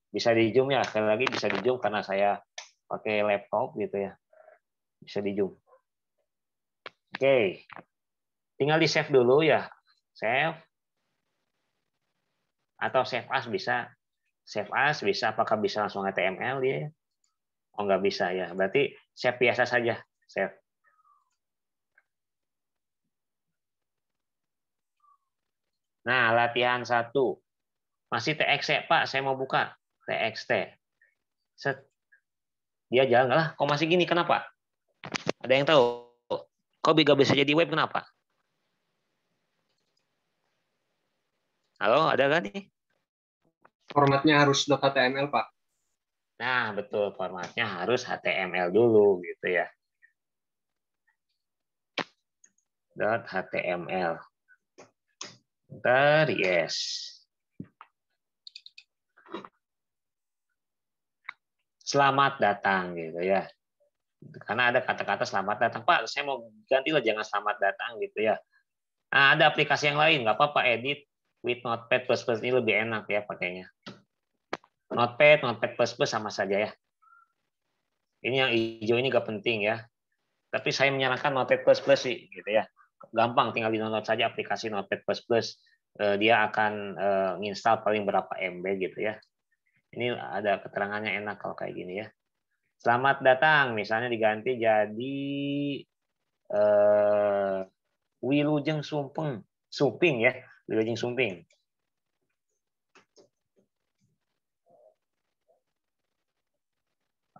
Bisa di zoom ya, sekali lagi bisa di zoom karena saya pakai laptop gitu ya. Bisa di zoom. Oke, tinggal di save dulu ya. Save atau save as bisa. Save as bisa, apakah bisa langsung HTML dia? Oh nggak bisa ya, berarti save biasa saja. Save. Nah, latihan 1. Masih TXT, Pak, saya mau buka. TXT. Set. Dia jalan lah, kok masih gini, kenapa? Ada yang tahu? Kok nggak bisa jadi web, kenapa? Halo, ada kan nih? Formatnya harus .html, Pak. Nah, betul. Formatnya harus HTML dulu, gitu ya. .html. Bentar, yes. Selamat datang, gitu ya. Karena ada kata-kata selamat datang. Pak, saya mau ganti lah, jangan selamat datang, gitu ya. Nah, ada aplikasi yang lain, nggak apa-apa, edit with Notepad++ ini lebih enak ya pakainya. Notepad++ sama saja ya. Ini yang hijau ini nggak penting ya. Tapi saya menyarankan Notepad++ sih, gitu ya. Gampang, tinggal di-download saja aplikasi Notepad++. Dia akan nginstal paling berapa MB gitu ya. Ini ada keterangannya enak kalau kayak gini ya. Selamat datang, misalnya diganti jadi Wilujeng Sumping ya, Wilujeng Sumping.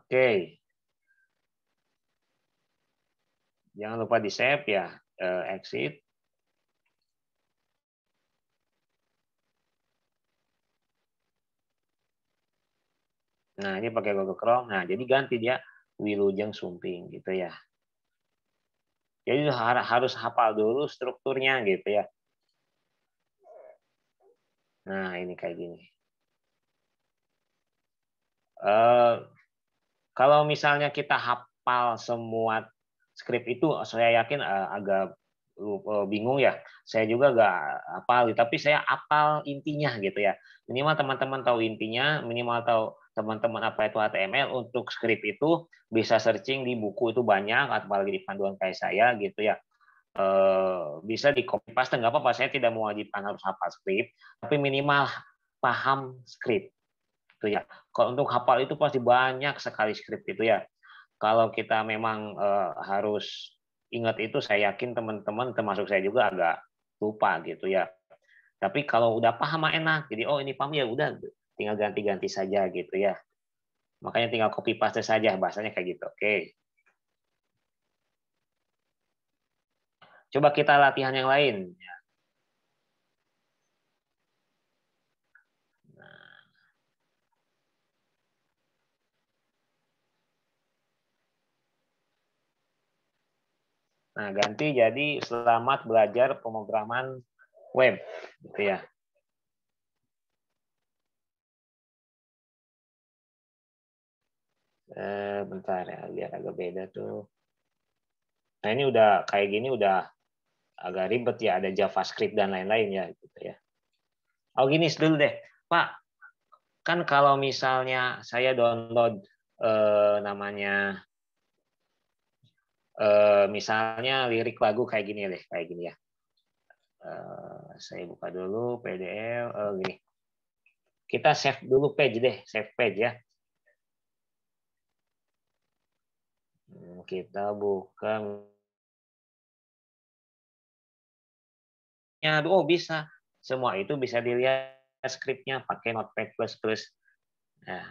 Oke. Jangan lupa di save ya, exit. Nah, ini pakai Google Chrome. Nah, jadi ganti dia Wilujeng Sumping gitu ya. Jadi harus hafal dulu strukturnya gitu ya. Nah, ini kayak gini. Kalau misalnya kita hafal semua skrip itu, saya yakin agak bingung ya. Saya juga nggak hafal, tapi saya hafal intinya gitu ya. Minimal teman-teman tahu intinya, minimal tahu teman-teman apa itu HTML. Untuk skrip itu bisa searching di buku itu banyak, apalagi di panduan kayak saya gitu ya. Bisa di copy paste nggak apa-apa. Saya tidak mewajibkan harus hafal skrip, tapi minimal paham skrip. Itu ya. Kalau untuk hafal itu pasti banyak sekali skrip itu ya. Kalau kita memang harus ingat itu saya yakin teman-teman termasuk saya juga agak lupa gitu ya. Tapi kalau udah paham mah enak. Jadi oh ini paham ya udah tinggal ganti-ganti saja gitu ya. Makanya tinggal copy paste saja bahasanya kayak gitu. Oke. Coba kita latihan yang lain. Nah, ganti jadi selamat belajar pemrograman web gitu ya. Bentar ya, biar agak beda tuh. Nah, ini udah kayak gini udah agak ribet ya, ada JavaScript dan lain-lain ya gitu ya. Oh gini dulu deh, Pak. Kan kalau misalnya saya download namanya misalnya lirik lagu kayak gini deh, kayak gini ya. Saya buka dulu PDF gini. Kita save dulu page deh, save page ya. Kita buka. Oh bisa, semua itu bisa dilihat skripnya pakai Notepad++. Nah,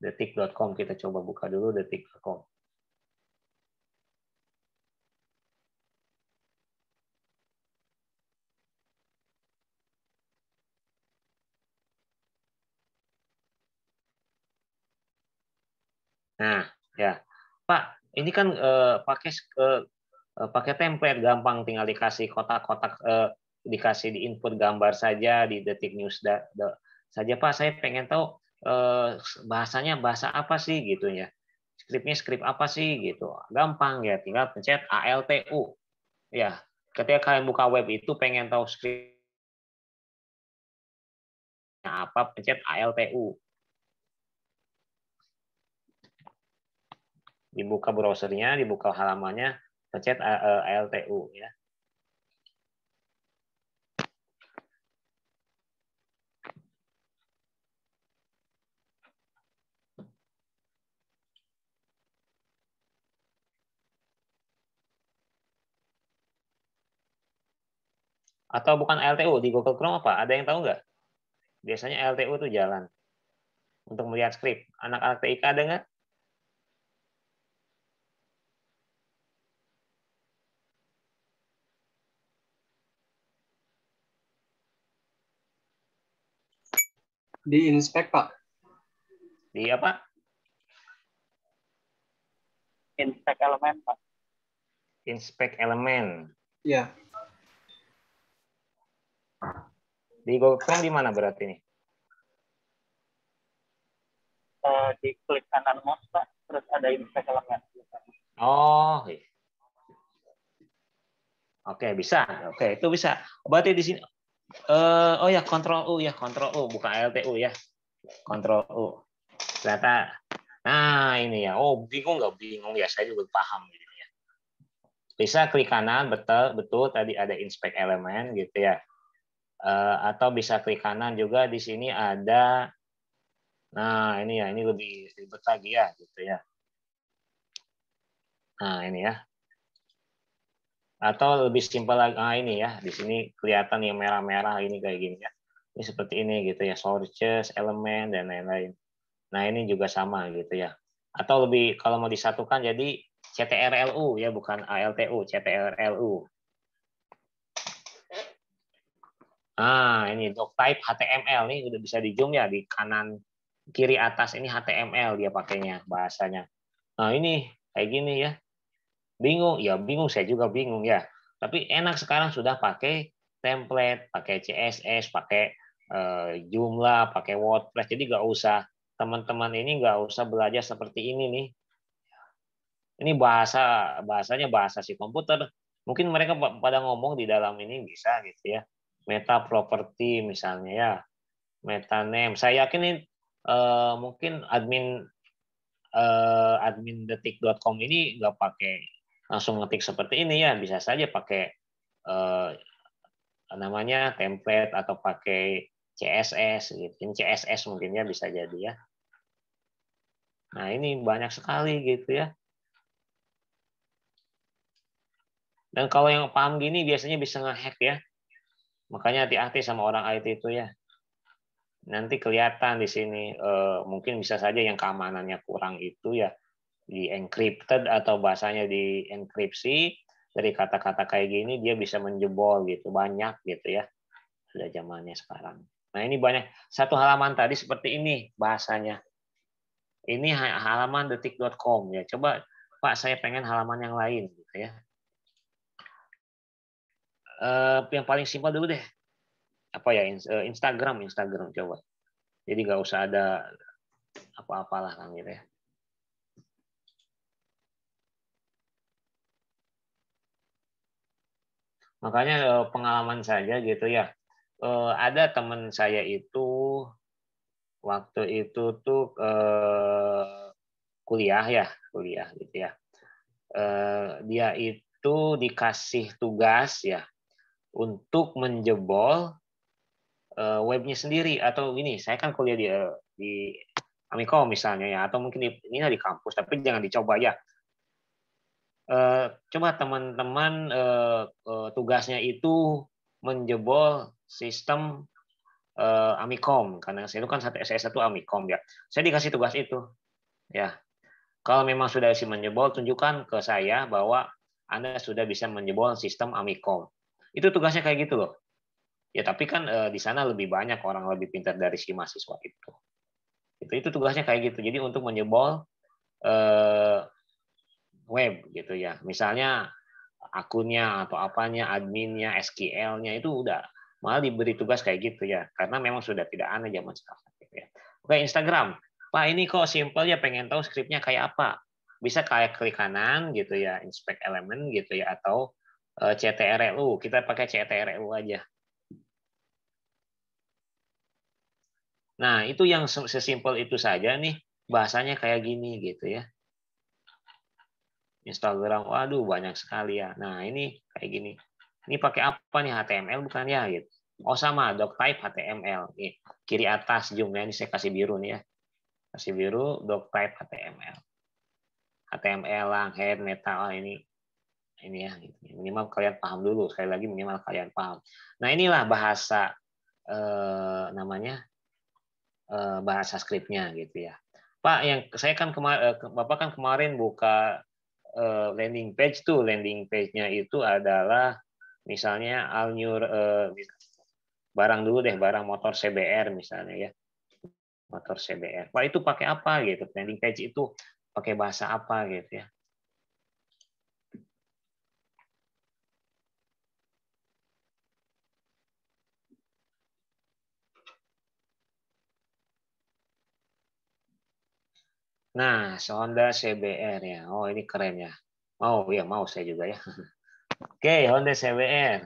detik.com kita coba buka dulu detik.com. Nah, ya. Pak, ini kan pakai template gampang, tinggal dikasih kotak-kotak dikasih di input gambar saja di Detik News saja Pak. Saya pengen tahu bahasanya bahasa apa sih gitu ya. Skripnya skrip apa sih gitu. Gampang ya, tinggal pencet ALTU. Ya, ketika kalian buka web itu pengen tahu skripnya apa, pencet ALTU. Dibuka browsernya, dibuka halamannya, pencet ALTU ya. Atau bukan ALTU, di Google Chrome apa? Ada yang tahu nggak? Biasanya ALTU itu jalan untuk melihat skrip. Anak-anak TIK ada nggak? Di inspect, Pak. Di apa? Inspect elemen, Pak. Inspect elemen. Iya. Di Google Chrome di mana berarti nih? Di klik kanan mouse, Pak, terus ada inspect elemen. Oh, oke bisa. Oke itu bisa. Berarti di sini. Oh ya Ctrl U ya, Ctrl U bukan ALTU ya. Ctrl U. Ternyata. Nah ini ya. Oh bingung nggak bingung ya? Saya juga paham gitu ya. Bisa klik kanan, betul tadi ada inspect elemen gitu ya. Atau bisa klik kanan juga di sini ada. Nah ini ya, ini lebih ribet lagi ya gitu ya. Nah ini ya. Atau lebih simpel lagi, ini ya, di sini kelihatan yang merah-merah ini kayak gini ya. Ini seperti ini gitu ya, sources, elemen dan lain-lain. Nah ini juga sama gitu ya. Atau lebih kalau mau disatukan jadi CTRLU ya, bukan ALTU, CTRLU. Nah ini doctype HTML nih udah bisa di zoom ya, di kanan kiri atas ini HTML dia pakainya bahasanya. Nah ini kayak gini ya. Bingung? Ya bingung, saya juga bingung ya. Tapi enak sekarang sudah pakai template, pakai CSS, pakai jumlah, pakai WordPress. Jadi nggak usah teman-teman ini nggak usah belajar seperti ini nih. Ini bahasanya bahasa si komputer. Mungkin mereka pada ngomong di dalam ini bisa gitu ya. Meta property misalnya ya, meta name. Saya yakin ini mungkin admin detik.com ini nggak pakai langsung ngetik seperti ini ya, bisa saja pakai namanya template atau pakai CSS gitu. Ini CSS mungkin ya bisa jadi ya. Nah, ini banyak sekali gitu ya. Dan kalau yang paham gini biasanya bisa ngehack ya. Makanya hati-hati sama orang IT itu ya. Nanti kelihatan di sini mungkin bisa saja yang keamanannya kurang itu ya di encrypted atau bahasanya di enkripsi, dari kata-kata kayak gini dia bisa menjebol gitu, banyak gitu ya. Sudah zamannya sekarang. Nah, ini banyak. Satu halaman tadi seperti ini bahasanya. Ini halaman detik.com ya. Coba Pak, saya pengen halaman yang lain gitu ya. Yang paling simpel dulu deh. Apa ya? Instagram coba. Jadi nggak usah ada apa-apalah kan gitu ya. Makanya pengalaman saja gitu ya. Ada teman saya itu waktu itu tuh kuliah gitu ya. Dia itu dikasih tugas ya untuk menjebol webnya sendiri, atau ini saya kan kuliah di Amikom misalnya ya, atau mungkin ini di kampus, tapi jangan dicoba ya. Coba teman-teman tugasnya itu menjebol sistem Amikom, karena saya itu kan saya satu Amikom ya. Saya dikasih tugas itu ya. Kalau memang sudah bisa menjebol, tunjukkan ke saya bahwa Anda sudah bisa menjebol sistem Amikom. Itu tugasnya kayak gitu loh. Ya tapi kan di sana lebih banyak orang lebih pintar dari si mahasiswa itu. Itu tugasnya kayak gitu. Jadi untuk menjebol web gitu ya. Misalnya akunnya atau apanya, adminnya, SQL-nya itu udah malah diberi tugas kayak gitu ya. Karena memang sudah tidak aneh zaman sekarang gitu ya. Oke, Instagram. Pak, ini kok simple ya, pengen tahu skripnya kayak apa. Bisa kayak klik kanan gitu ya, inspect element gitu ya, atau CTRLU. Kita pakai CTRLU aja. Nah, itu yang sesimpel itu saja nih, bahasanya kayak gini gitu ya. Instagram, waduh banyak sekali ya. Nah, ini kayak gini. Ini pakai apa nih, HTML bukan ya gitu. Oh sama, doctype HTML. Nih, kiri atas zoom ya, ini saya kasih biru nih ya. Kasih biru, doctype HTML. HTML, langhead, meta, oh ini ya. Gitu. Minimal kalian paham dulu. Sekali lagi minimal kalian paham. Nah, inilah bahasa namanya bahasa skripnya gitu ya. Pak, yang saya kan Bapak kan kemarin buka landing page tuh, landing page-nya itu adalah misalnya barang dulu deh, barang motor CBR misalnya ya, motor CBR. Pak, itu pakai apa gitu? Landing page itu pakai bahasa apa gitu ya? Nah, Honda CBR ya. Oh, ini keren ya. Mau saya juga ya. Oke, Honda CBR.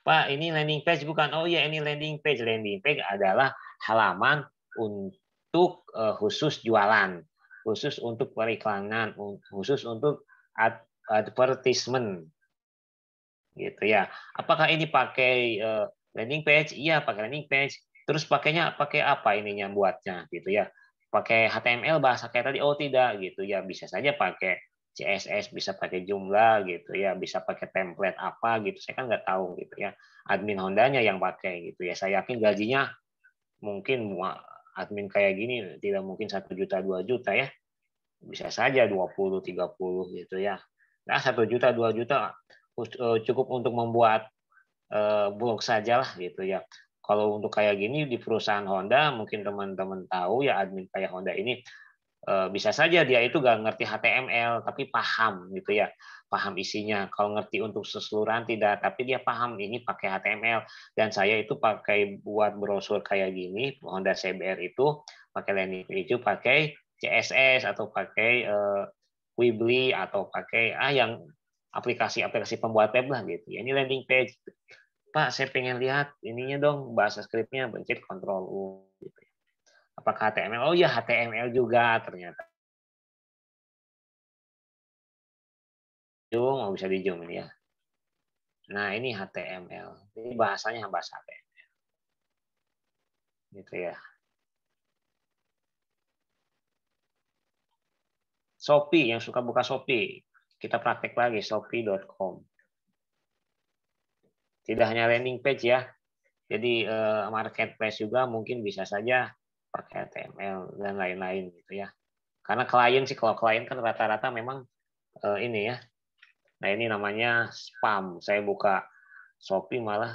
Pak, ini landing page bukan? Oh iya, ini landing page. Landing page adalah halaman untuk khusus jualan, khusus untuk periklanan, khusus untuk advertisement, gitu ya. Apakah ini pakai landing page? Iya, pakai landing page. Terus pakainya pakai apa ininya buatnya, gitu ya? Pakai HTML bahasa kayak tadi? Oh tidak, gitu ya. Bisa saja pakai CSS, bisa pakai jumlah gitu ya, bisa pakai template apa gitu, saya kan nggak tahu gitu ya, admin Hondanya yang pakai gitu ya. Saya yakin gajinya mungkin admin kayak gini tidak mungkin 1 juta 2 juta ya, bisa saja 20 30 gitu ya. Nah 1 juta 2 juta cukup untuk membuat blog saja lah gitu ya. Kalau untuk kayak gini di perusahaan Honda, mungkin teman-teman tahu ya, admin kayak Honda ini bisa saja dia itu gak ngerti HTML tapi paham gitu ya, paham isinya. Kalau ngerti untuk keseluruhan tidak, tapi dia paham ini pakai HTML. Dan saya itu pakai buat brosur kayak gini, Honda CBR itu pakai landing page itu pakai CSS atau pakai Weebly atau pakai yang aplikasi-aplikasi pembuat web lah gitu. Ini landing page. Pak, saya pengen lihat ininya dong, bahasa skripnya, pencet Ctrl U gitu. Apakah HTML? Oh ya, HTML juga ternyata. Zoom, mau bisa di zoom ini ya. Nah, ini HTML. Ini bahasanya bahasa HTML. Gitu ya. Shopee, yang suka buka Shopee. Kita praktek lagi, shopee.com. Tidak hanya landing page ya. Jadi marketplace juga mungkin bisa saja pakai HTML dan lain-lain gitu ya. Karena klien sih, kalau klien kan rata-rata memang ini ya. Nah ini namanya spam. Saya buka Shopee malah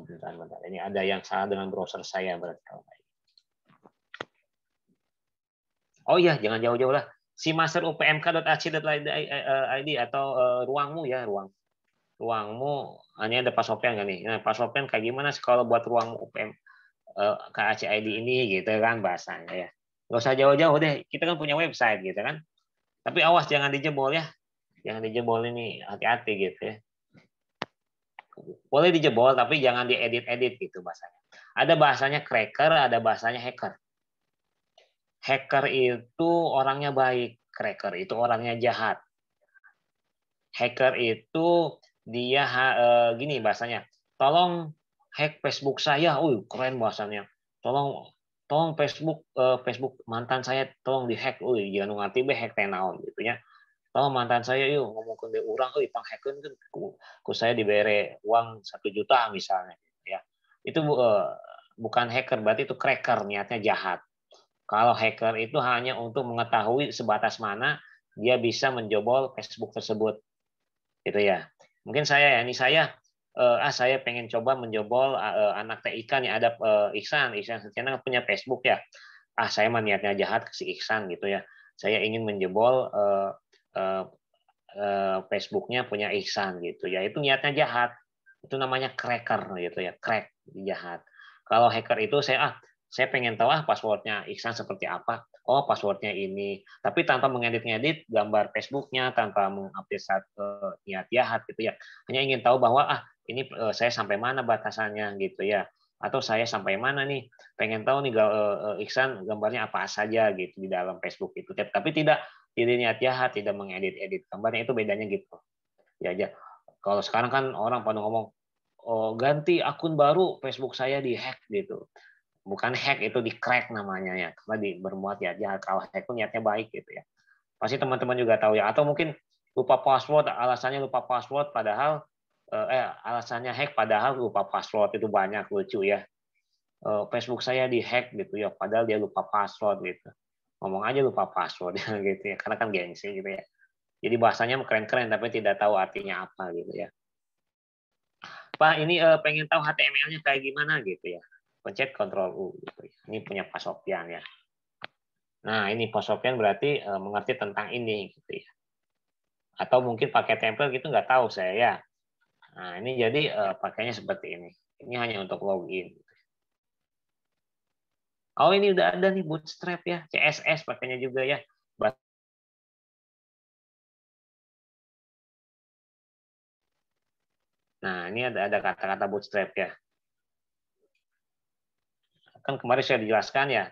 bentar. Ini ada yang salah dengan browser saya berarti. Oh iya, jangan jauh-jauh lah. Si master upmk.ac.id atau ruangmu ya, ruangmu hanya ada Pak Sofyan kan nih. Nah, Pak Sofyan kayak gimana sih kalau buat ruang UPM KACID ini gitu kan bahasanya ya. Nggak usah jauh-jauh deh. Kita kan punya website gitu kan. Tapi awas jangan dijebol ya. Jangan dijebol ini, hati-hati gitu ya. Boleh dijebol tapi jangan diedit-edit gitu bahasanya. Ada bahasanya cracker, ada bahasanya hacker. Hacker itu orangnya baik, cracker itu orangnya jahat. Hacker itu dia gini bahasanya. Tolong hack Facebook saya. Keren bahasanya. Tolong Facebook mantan saya tolong dihack. Jangan ngerti be hack tenaon gitu ya. Tolong mantan saya yuk ngomong ke orang, pang hacken kan ku saya diberi uang 1 juta misalnya ya. Itu bukan hacker, berarti itu cracker, niatnya jahat. Kalau hacker itu hanya untuk mengetahui sebatas mana dia bisa menjebol Facebook tersebut. Gitu ya. Mungkin saya saya pengen coba menjebol anak TIK nih, ada Iksan Sencana punya Facebook ya. Saya mah niatnya jahat ke si Iksan gitu ya. Saya ingin menjebol Facebooknya punya Iksan gitu ya. Itu niatnya jahat. Itu namanya cracker gitu ya, crack, jahat. Kalau hacker itu saya pengen tahu passwordnya Iksan seperti apa. Oh, passwordnya ini. Tapi tanpa mengedit-ngedit gambar Facebooknya, tanpa mengupdate niat jahat gitu ya. Hanya ingin tahu bahwa ini saya sampai mana batasannya gitu ya. Atau saya sampai mana nih, pengen tahu nih Iksan gambarnya apa saja gitu di dalam Facebook itu. Tapi tidak niat jahat, tidak mengedit-edit gambarnya, itu bedanya gitu. Ya aja. Kalau sekarang kan orang pada ngomong, ganti akun baru Facebook saya dihack gitu. Bukan hack, itu di crack namanya ya, karena bermuat ya jahat. Kalau hack itu niatnya baik gitu ya. Pasti teman-teman juga tahu ya. Atau mungkin lupa password, alasannya lupa password padahal alasannya hack padahal lupa password, itu banyak lucu ya. Facebook saya dihack gitu ya, padahal dia lupa password gitu. Ngomong aja lupa password gitu ya, karena kan gengsi gitu ya. Jadi bahasanya keren-keren tapi tidak tahu artinya apa gitu ya. Pak, ini pengen tahu HTML-nya kayak gimana gitu ya. Pencet Ctrl U gitu ya. Ini punya Pak Sofyan ya. Nah, ini Pak Sofyan berarti mengerti tentang ini gitu ya. Atau mungkin pakai template gitu nggak tahu saya ya. Nah, ini jadi pakainya seperti ini. Ini hanya untuk login. Oh, ini udah ada nih Bootstrap ya. CSS pakainya juga ya. Nah, ini ada kata-kata Bootstrap ya. Kan kemarin saya dijelaskan ya.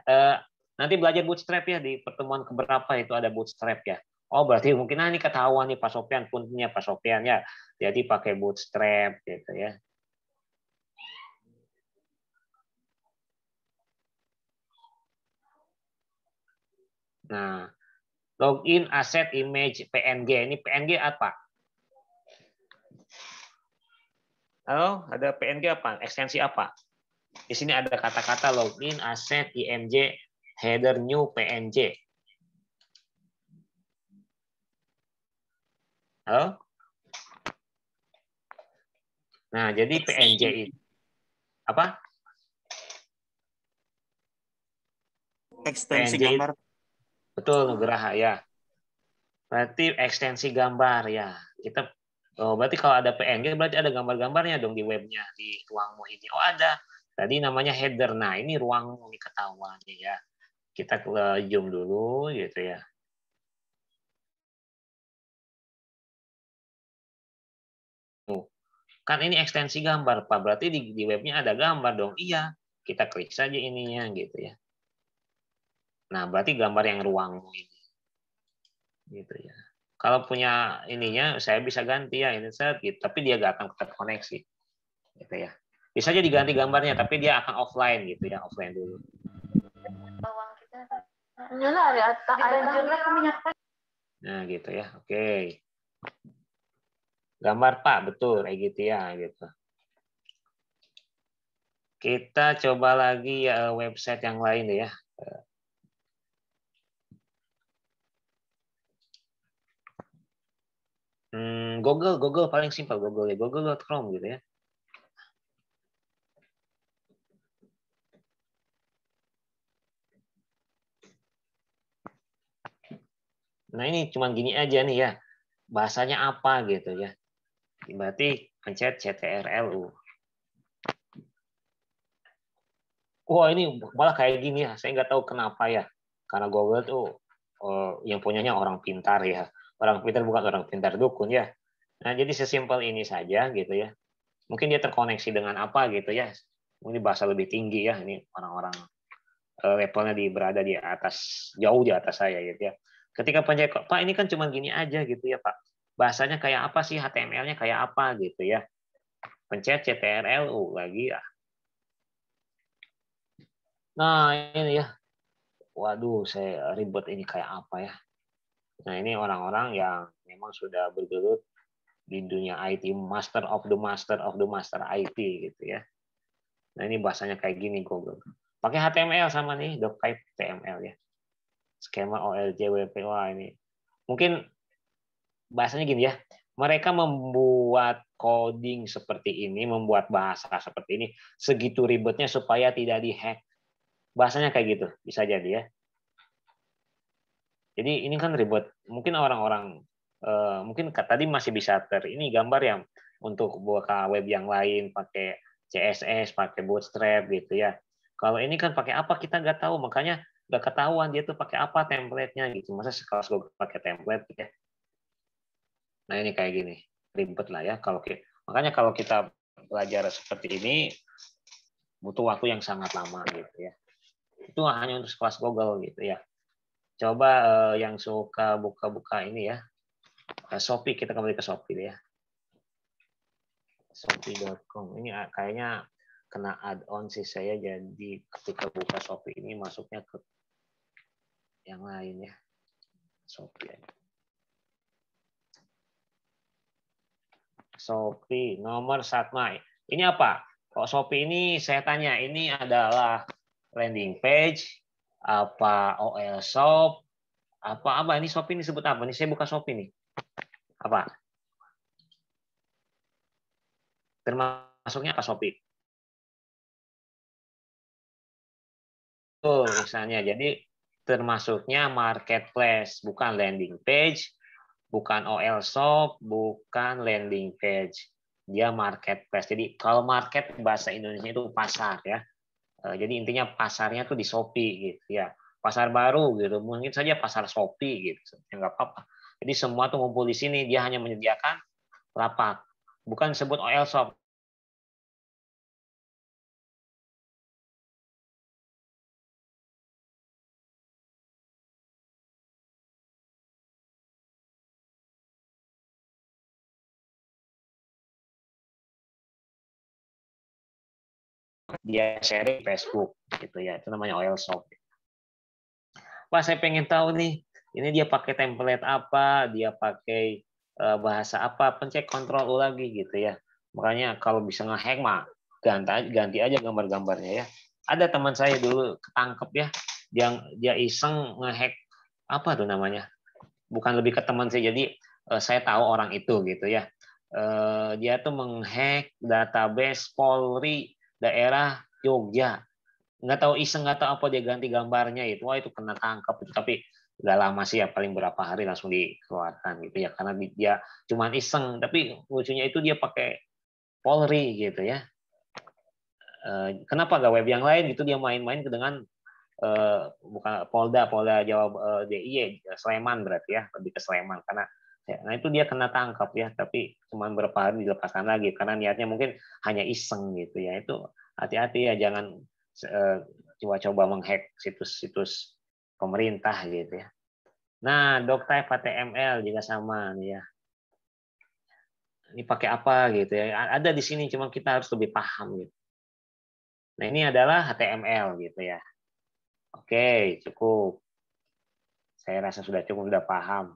Nanti belajar Bootstrap ya di pertemuan keberapa itu ada Bootstrap ya. Oh, berarti mungkin ini ketahuan nih Pak Sofyan, punya Pak Sofyan ya. Jadi pakai Bootstrap gitu ya. Nah, login asset image PNG. Ini PNG apa? Halo, ada PNG apa? Ekstensi apa? Di sini ada kata-kata login asset img header new PNG. Halo? Nah, jadi PNG itu apa? Ekstensi PNG gambar. Betul, Nugraha ya. Berarti ekstensi gambar ya. Berarti kalau ada PNG berarti ada gambar-gambarnya dong di webnya, di ruangmu ini. Oh, ada. Tadi namanya header. Nah, ini ruangmu ini ketahuan ya. Kita zoom dulu gitu ya. Kan ini ekstensi gambar, Pak. Berarti di webnya ada gambar dong. Iya. Kita klik saja ininya gitu ya. Nah, berarti gambar yang ruangmu ini. Gitu ya. Kalau punya ininya saya bisa ganti ya insert gitu, tapi dia gak akan terkoneksi. Gitu ya. Bisa aja diganti gambarnya tapi dia akan offline gitu ya, offline dulu. Nah, gitu ya. Oke. Gambar Pak, betul kayak gitu ya, gitu. Kita coba lagi website yang lain ya. Google paling simpel, Google ya, google.com gitu ya. Nah, ini cuma gini aja nih ya. Bahasanya apa gitu ya. Berarti pencet CTRLU. Wah, ini malah kayak gini ya. Saya nggak tahu kenapa ya. Karena Google tuh yang punyanya orang pintar ya. Orang pintar bukan orang pintar dukun ya. Nah, jadi sesimpel ini saja gitu ya. Mungkin dia terkoneksi dengan apa gitu ya. Ini bahasa lebih tinggi ya. Ini orang-orang levelnya berada di atas, jauh di atas saya gitu ya. Ketika pencet, Pak ini kan cuma gini aja gitu ya Pak. Bahasanya kayak apa sih, HTML-nya kayak apa gitu ya. Pencet CTRLU lagi ya. Nah ini ya. Waduh, saya ribet ini kayak apa ya. Nah ini orang-orang yang memang sudah bergelut di dunia IT, master of the master of the master IT gitu ya. Nah ini bahasanya kayak gini Google. Pakai HTML sama nih, doctype HTML ya. Skema OLJ WP, wah ini. Mungkin bahasanya gini ya. Mereka membuat coding seperti ini, membuat bahasa seperti ini, segitu ribetnya supaya tidak dihack. Bahasanya kayak gitu, bisa jadi ya. Jadi ini kan ribet. Mungkin orang-orang mungkin tadi masih bisa ini gambar yang untuk buka web yang lain pakai CSS, pakai Bootstrap gitu ya. Kalau ini kan pakai apa kita nggak tahu, makanya nggak ketahuan dia tuh pakai apa template-nya gitu. Masa sekelas gue pakai template gitu ya. Nah ini kayak gini, ribet lah ya. Makanya kalau kita belajar seperti ini butuh waktu yang sangat lama gitu ya. Itu hanya untuk kelas Google gitu ya. Coba yang suka buka-buka ini ya, Shopee, kita kembali ke Shopee ya. Shopee.com ini kayaknya kena add-on sih saya, jadi ketika buka Shopee ini masuknya ke yang lain ya. Shopee. Shopee nomor Satmai. Ini apa? Kok Shopee ini saya tanya, ini adalah landing page, apa OL shop, apa ini Shopee ini disebut apa? Ini saya buka Shopee nih. Apa? Termasuknya apa Shopee? Tuh, misalnya, jadi termasuknya marketplace, bukan landing page, bukan OL shop, bukan landing page. Dia marketplace. Jadi kalau market bahasa Indonesia itu pasar ya. Jadi intinya pasarnya tuh di Shopee gitu ya. Pasar baru gitu, mungkin saja pasar Shopee gitu. Ya nggak apa-apa. Jadi semua tuh ngumpul di sini, dia hanya menyediakan lapak. Bukan disebut OL shop. Dia sharing Facebook gitu ya. Itu namanya OL shop. Wah, saya pengen tahu nih, ini dia pakai template apa, dia pakai bahasa apa, pencet Ctrl U lagi gitu ya. Makanya kalau bisa ngehack mah ganti aja gambar-gambarnya ya. Ada teman saya dulu ketangkep ya, dia iseng ngehack apa tuh namanya? Bukan lebih ke teman saya, jadi saya tahu orang itu gitu ya. Dia tuh menghack database Polri daerah Jogja, nggak tahu iseng, nggak tahu apa dia ganti gambarnya itu, wah itu kena tangkap itu. Tapi nggak lama sih ya, paling berapa hari langsung dikeluarkan gitu ya, karena dia cuma iseng. Tapi lucunya itu dia pakai Polri gitu ya. Kenapa nggak web yang lain gitu, dia main-main dengan bukan Polda Jawa DIY Sleman berarti ya, lebih ke Sleman karena nah itu dia kena tangkap ya, tapi cuma berapa hari dilepaskan lagi karena niatnya mungkin hanya iseng gitu ya. Itu hati-hati ya, jangan coba-coba menghack situs-situs pemerintah gitu ya. Nah, doctype HTML juga sama nih ya. Ini pakai apa gitu ya? Ada di sini, cuma kita harus lebih paham gitu. Nah, ini adalah HTML gitu ya. Oke, cukup. Saya rasa sudah cukup, sudah paham.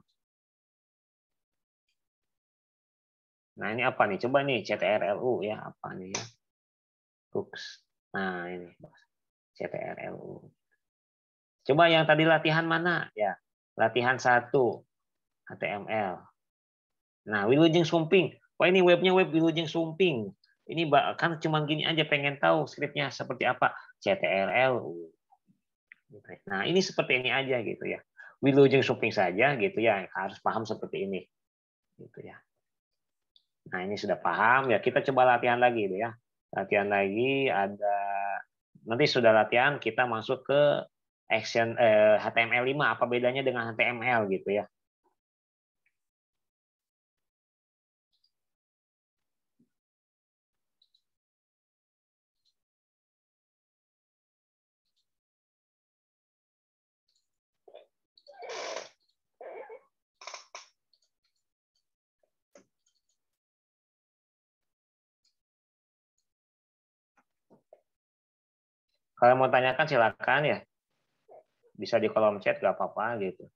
Nah, ini apa nih? Coba nih CTRLU ya, apa nih ya? Hooks. Nah, ini CTRLU. Coba yang tadi latihan mana? Ya, latihan 1 HTML. Nah, Wilujeng Sumping. Wah, ini webnya web Wilujeng Sumping. Ini kan cuma gini aja, pengen tahu skripnya seperti apa. CTRLU. Nah, ini seperti ini aja gitu ya. Wilujeng Sumping saja gitu ya, harus paham seperti ini. Gitu ya. Nah, ini sudah paham ya. Kita coba latihan lagi gitu ya. Latihan lagi ada, nanti sudah latihan kita masuk ke action HTML5. Apa bedanya dengan HTML gitu ya. Kalau mau tanyakan silakan ya. Bisa di kolom chat gak apa-apa gitu.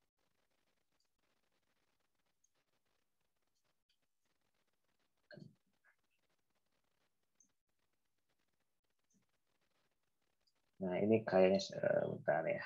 Nah, ini kayaknya bentar ya.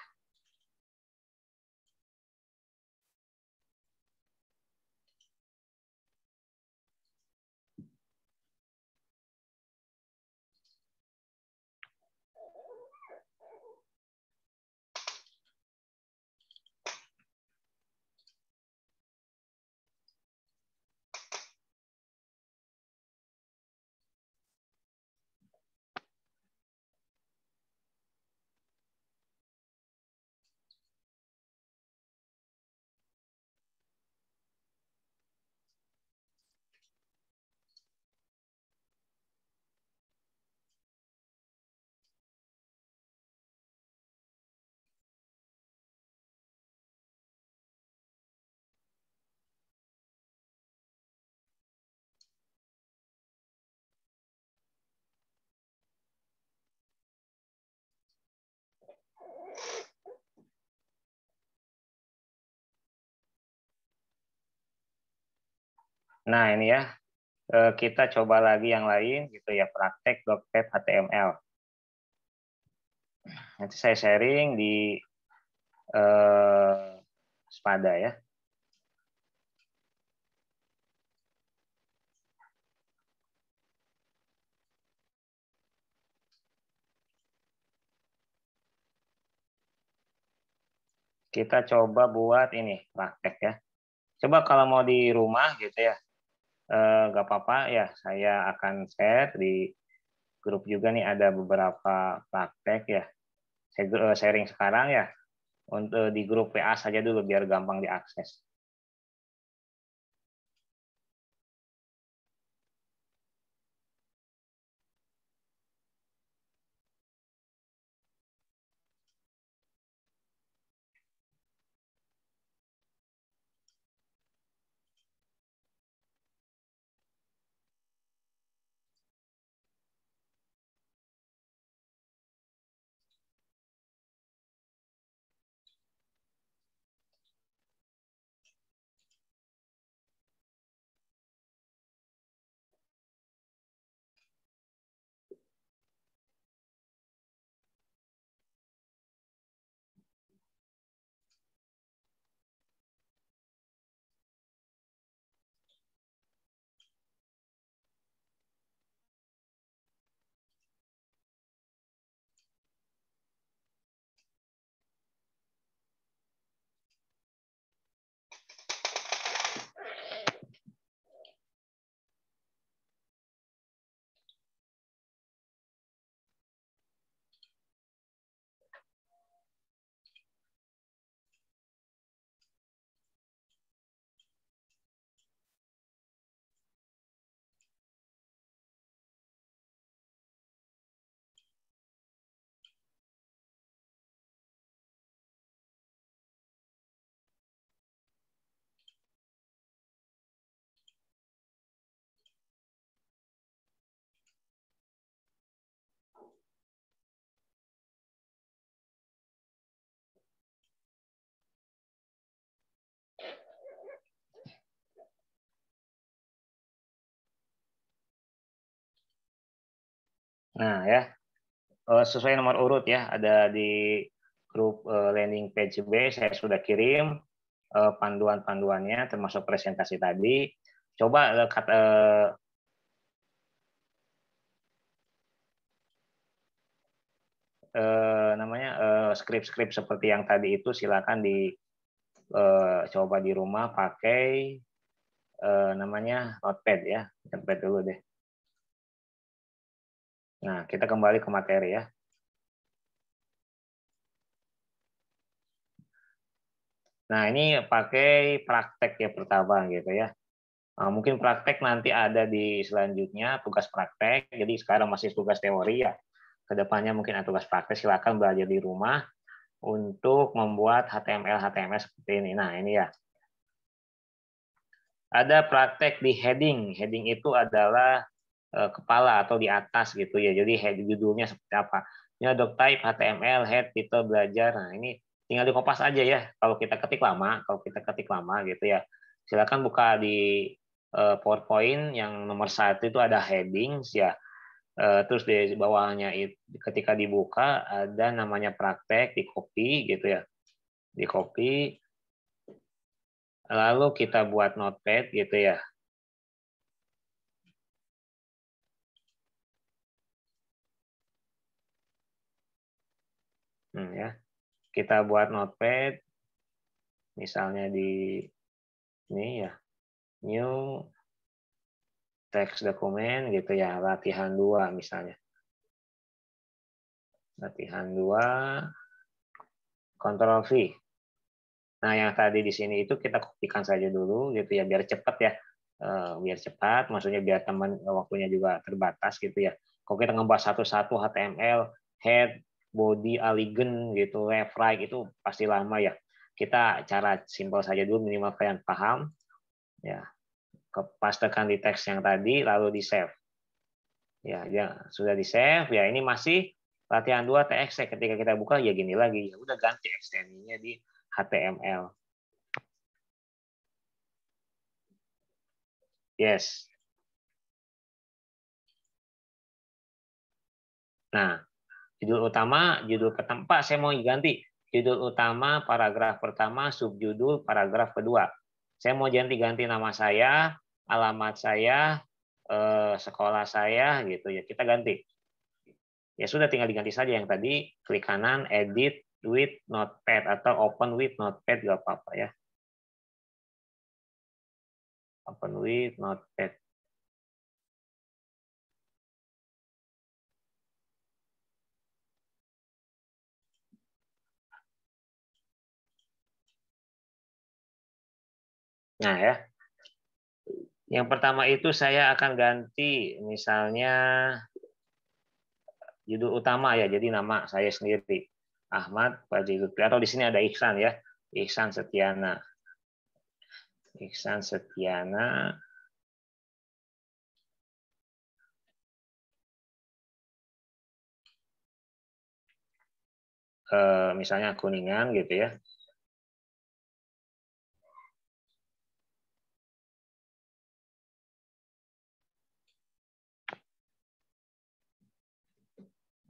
Nah, ini ya. Kita coba lagi yang lain gitu ya, praktek.pet HTML. Nanti saya sharing di Spada ya. Kita coba buat ini praktek ya. Coba kalau mau di rumah gitu ya, nggak apa-apa ya. Saya akan share di grup juga nih, ada beberapa praktek ya. Saya sharing sekarang ya. Untuk di grup PA saja dulu biar gampang diakses. Nah ya, sesuai nomor urut ya, ada di grup landing page B, saya sudah kirim panduan-panduannya termasuk presentasi tadi. Coba namanya skrip-skrip seperti yang tadi itu silakan coba di rumah pakai namanya notepad ya, notepad dulu deh. Nah, kita kembali ke materi ya. Nah, ini pakai praktek ya pertama gitu ya. Nah, mungkin praktek nanti ada di selanjutnya, tugas praktek. Jadi sekarang masih tugas teori ya. Kedepannya mungkin ada tugas praktek, silakan belajar di rumah untuk membuat HTML seperti ini. Nah, ini ya. Ada praktek di heading. Heading itu adalah kepala atau di atas gitu ya. Jadi judulnya seperti apa. Ini ada type HTML head title belajar. Nah, ini tinggal di kopas aja ya. Kalau kita ketik lama gitu ya. Silakan buka di PowerPoint yang nomor 1 itu ada headings ya. Terus di bawahnya ketika dibuka ada namanya praktek, di copy gitu ya. Di copy. Lalu kita buat notepad gitu ya. Ya. Kita buat notepad misalnya di ini ya, new text dokumen gitu ya, latihan 2 misalnya. Latihan 2 Ctrl V. Nah, yang tadi di sini itu kita kopikan saja dulu gitu ya, biar cepat ya. Biar cepat, maksudnya biar teman waktunya juga terbatas gitu ya. Kalau kita ngebahas satu-satu HTML, head, body, alignment gitu, left, right itu pasti lama ya. Kita cara simpel saja dulu, minimal kalian paham. Ya, pastekan di teks yang tadi, lalu di save. Ya, sudah di save. Ya, ini masih latihan 2 TXT. Ketika kita buka ya gini lagi. Ya udah ganti ekstensinya di HTML. Yes. Nah, judul utama, judul pertama, Pak, saya mau ganti. Judul utama, paragraf pertama, subjudul, paragraf kedua. Saya mau ganti nama saya, alamat saya, sekolah saya, gitu ya. Kita ganti. Ya sudah, tinggal diganti saja yang tadi. Klik kanan, edit with notepad atau open with notepad, nggak apa-apa ya. Open with notepad. Nah ya, yang pertama itu saya akan ganti misalnya judul utama ya, jadi nama saya sendiri Ahmad Fajri Lutfi, atau di sini ada Ihsan ya, Ihsan Setiana. Ihsan Setiana. Misalnya Kuningan gitu ya.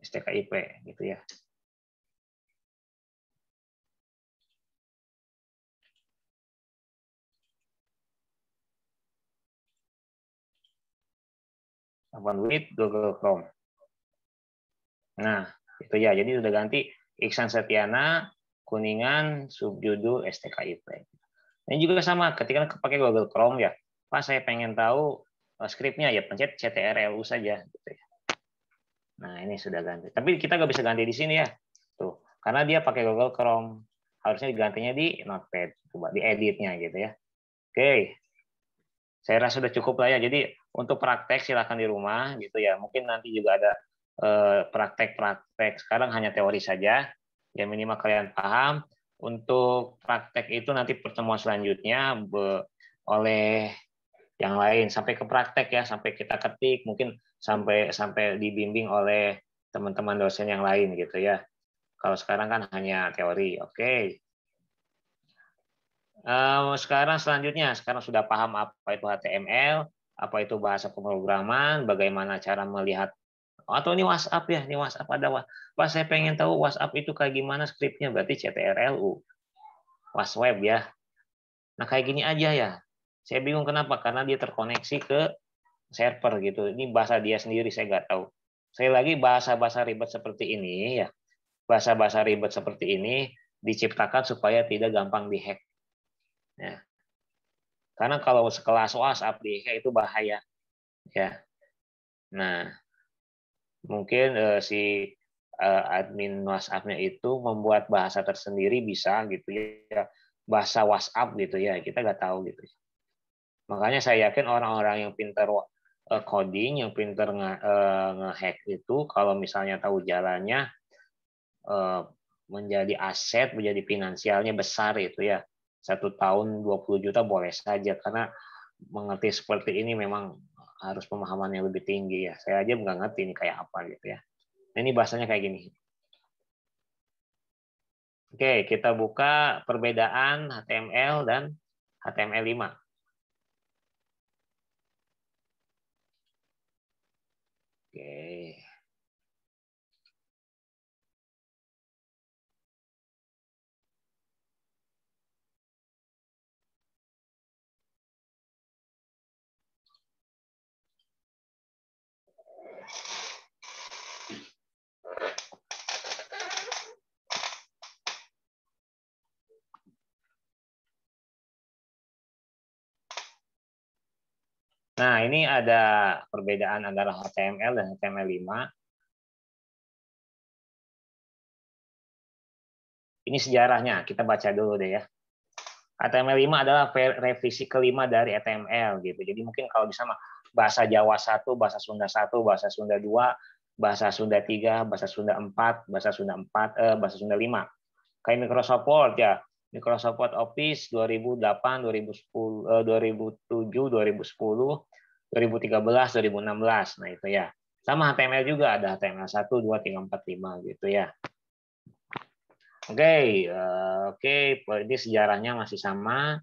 STKIP gitu ya. Open with Google Chrome. Nah, itu ya. Jadi udah ganti Ihsan Setiana, Kuningan, subjudul STKIP. Ini juga sama, ketika pakai Google Chrome ya. Pak, saya pengen tahu skripnya ya, pencet CTRLU saja gitu ya. Nah, ini sudah ganti. Tapi kita nggak bisa ganti di sini ya. Tuh, karena dia pakai Google Chrome. Harusnya digantinya di Notepad, coba di editnya gitu ya. Oke. Saya rasa sudah cukup lah ya. Jadi untuk praktek silakan di rumah gitu ya. Mungkin nanti juga ada praktek-praktek. Sekarang hanya teori saja. Ya minimal kalian paham. Untuk praktek itu nanti pertemuan selanjutnya oleh yang lain sampai ke praktek ya, sampai kita ketik, mungkin sampai dibimbing oleh teman-teman dosen yang lain gitu ya. Kalau sekarang kan hanya teori. Oke. Sekarang selanjutnya, sekarang sudah paham apa itu HTML, apa itu bahasa pemrograman, bagaimana cara melihat Atau ini WhatsApp ya, ini WhatsApp ada. Pas saya pengen tahu WhatsApp itu kayak gimana skripnya, berarti CTRLU. WhatsApp ya. Nah kayak gini aja ya. Saya bingung kenapa, karena dia terkoneksi ke server gitu. Ini bahasa dia sendiri, saya nggak tahu. Saya lagi bahasa-bahasa ribet seperti ini ya. Bahasa-bahasa ribet seperti ini diciptakan supaya tidak gampang dihack. Ya. Karena kalau sekelas WhatsApp dihack itu bahaya. Ya. Nah, mungkin si admin WhatsApp-nya itu membuat bahasa tersendiri bisa gitu ya, bahasa WhatsApp gitu ya, kita nggak tahu gitu. Makanya saya yakin orang-orang yang pintar coding, yang pintar nge-hack itu, kalau misalnya tahu jalannya, menjadi aset, menjadi finansialnya besar itu ya. 1 tahun 20 juta boleh saja, karena mengerti seperti ini memang harus pemahaman yang lebih tinggi ya. Saya aja nggak ngerti ini kayak apa gitu ya. Nah, ini bahasanya kayak gini. Oke, kita buka perbedaan HTML dan HTML5. Oke. Nah, ini ada perbedaan antara HTML dan HTML5. Ini sejarahnya, kita baca dulu deh ya. HTML5 adalah revisi kelima dari HTML gitu. Jadi mungkin kalau bisa bahasa Jawa 1, bahasa Sunda 1, bahasa Sunda 2, bahasa Sunda 3, bahasa Sunda 4, bahasa Sunda 4, bahasa Sunda 5. Kayak Microsoft Word ya. Microsoft Word Office 2008, 2010, 2007, 2010, 2013, 2016. Nah, itu ya. Sama HTML juga ada HTML 1, 2, 3, 4, 5 gitu ya. Oke, ini sejarahnya masih sama.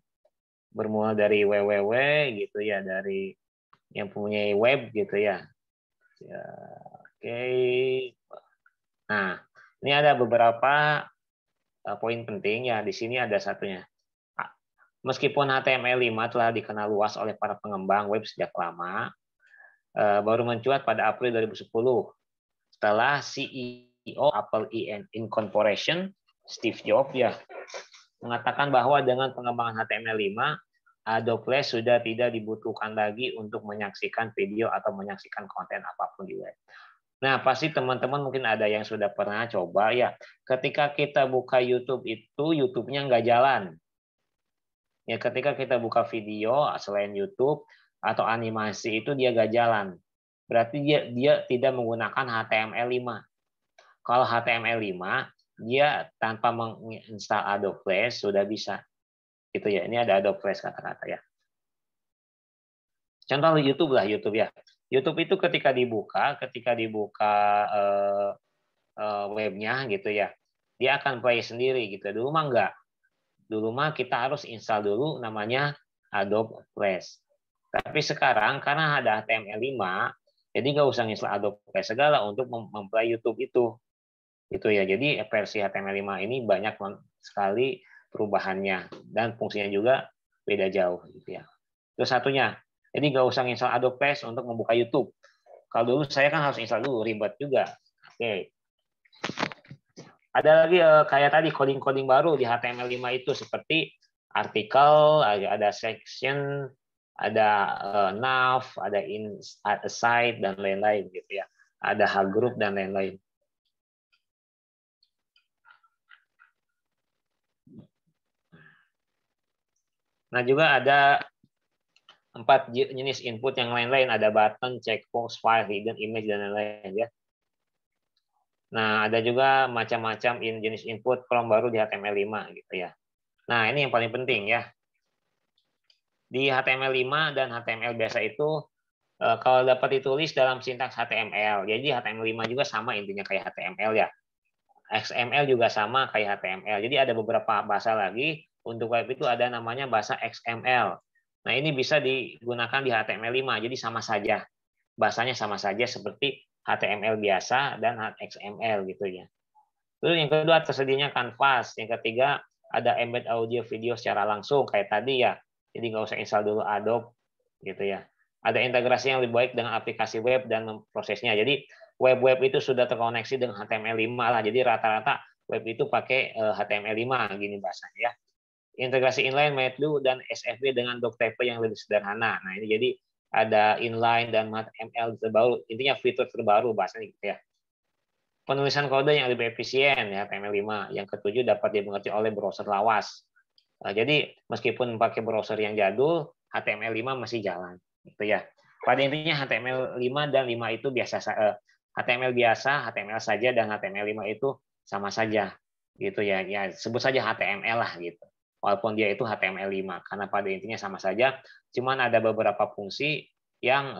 Bermula dari www gitu ya, dari yang punya web gitu ya. Oke. Nah, ini ada beberapa poin penting ya. Di sini ada satunya. Meskipun HTML5 telah dikenal luas oleh para pengembang web sejak lama, baru mencuat pada April 2010 setelah CEO Apple Incorporation Steve Jobs ya mengatakan bahwa dengan pengembangan HTML5, Adobe Flash sudah tidak dibutuhkan lagi untuk menyaksikan video atau menyaksikan konten apapun di web. Nah, pasti teman-teman mungkin ada yang sudah pernah coba ya. Ketika kita buka YouTube itu, YouTube-nya nggak jalan. Ya, ketika kita buka video selain YouTube atau animasi itu dia nggak jalan. Berarti dia tidak menggunakan HTML5. Kalau HTML5 dia tanpa menginstal Adobe Flash sudah bisa. Gitu ya. Ini ada Adobe Flash kata-kata ya. Contoh YouTube lah, YouTube ya. YouTube itu ketika dibuka webnya gitu ya, dia akan play sendiri gitu. Dulu mah enggak. Dulu mah kita harus install dulu namanya Adobe Flash. Tapi sekarang karena ada HTML5, jadi nggak usah install Adobe Flash segala untuk memplay YouTube itu. Itu ya. Jadi versi HTML5 ini banyak sekali perubahannya dan fungsinya juga beda jauh gitu ya. Terus satunya, jadi nggak usah install Adobe Flash untuk membuka YouTube. Kalau dulu saya kan harus install dulu, ribet juga. Oke. Ada lagi kayak tadi coding-coding baru di HTML5 itu seperti artikel, ada section, ada nav, ada aside dan lain-lain gitu ya. Ada hug group dan lain-lain. Nah, juga ada 4 jenis input yang lain-lain, ada button, checkbox, file, hidden image dan lain-lain ya. Nah, ada juga macam-macam jenis input kolom baru di HTML5 gitu ya. Nah, ini yang paling penting ya. Di HTML5 dan HTML biasa itu kalau dapat ditulis dalam sintaks HTML. Jadi HTML5 juga sama intinya kayak HTML ya. XML juga sama kayak HTML. Jadi ada beberapa bahasa lagi. Untuk web itu ada namanya bahasa XML. Nah, ini bisa digunakan di HTML5. Jadi sama saja. Bahasanya sama saja seperti HTML biasa dan XML gitu ya. Terus yang kedua tersedianya kanvas. Yang ketiga ada embed audio video secara langsung kayak tadi ya. Jadi nggak usah install dulu Adobe gitu ya. Ada integrasi yang lebih baik dengan aplikasi web dan prosesnya. Jadi web itu sudah terkoneksi dengan HTML5 lah. Jadi rata-rata web itu pakai HTML5 gini bahasanya ya. Integrasi inline, Matlu dan SFB dengan doctype yang lebih sederhana. Nah ini jadi ada inline dan HTML terbaru. Intinya fitur terbaru bahasanya gitu ya. Penulisan kode yang lebih efisien ya HTML5. Yang ketujuh dapat dimengerti oleh browser lawas. Jadi meskipun pakai browser yang jadul, HTML5 masih jalan gitu ya. Pada intinya HTML5 dan 5 itu biasa, HTML biasa, HTML saja dan HTML5 itu sama saja gitu ya. Ya sebut saja HTML lah gitu. Walaupun dia itu HTML5 karena pada intinya sama saja, cuman ada beberapa fungsi yang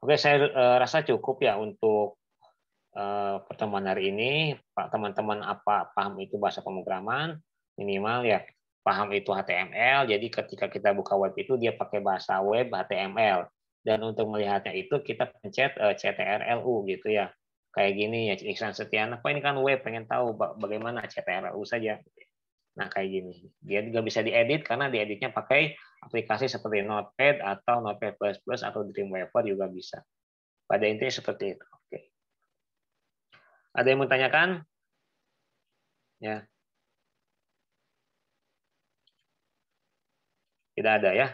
Oke, saya rasa cukup ya untuk pertemuan hari ini. Pak teman-teman paham itu bahasa pemrograman minimal ya, paham itu HTML. Jadi ketika kita buka web itu dia pakai bahasa web HTML. Dan untuk melihatnya itu kita pencet CTRLU gitu ya. Kayak gini ya, Iksan Setiana, apa ini kan web, pengen tahu bagaimana CTRLU saja. Nah, kayak gini. Dia juga bisa diedit karena dieditnya pakai aplikasi seperti Notepad atau Notepad++ atau Dreamweaver juga bisa. Pada intinya seperti itu. Oke. Ada yang mau tanyakan? Ya. Tidak ada ya.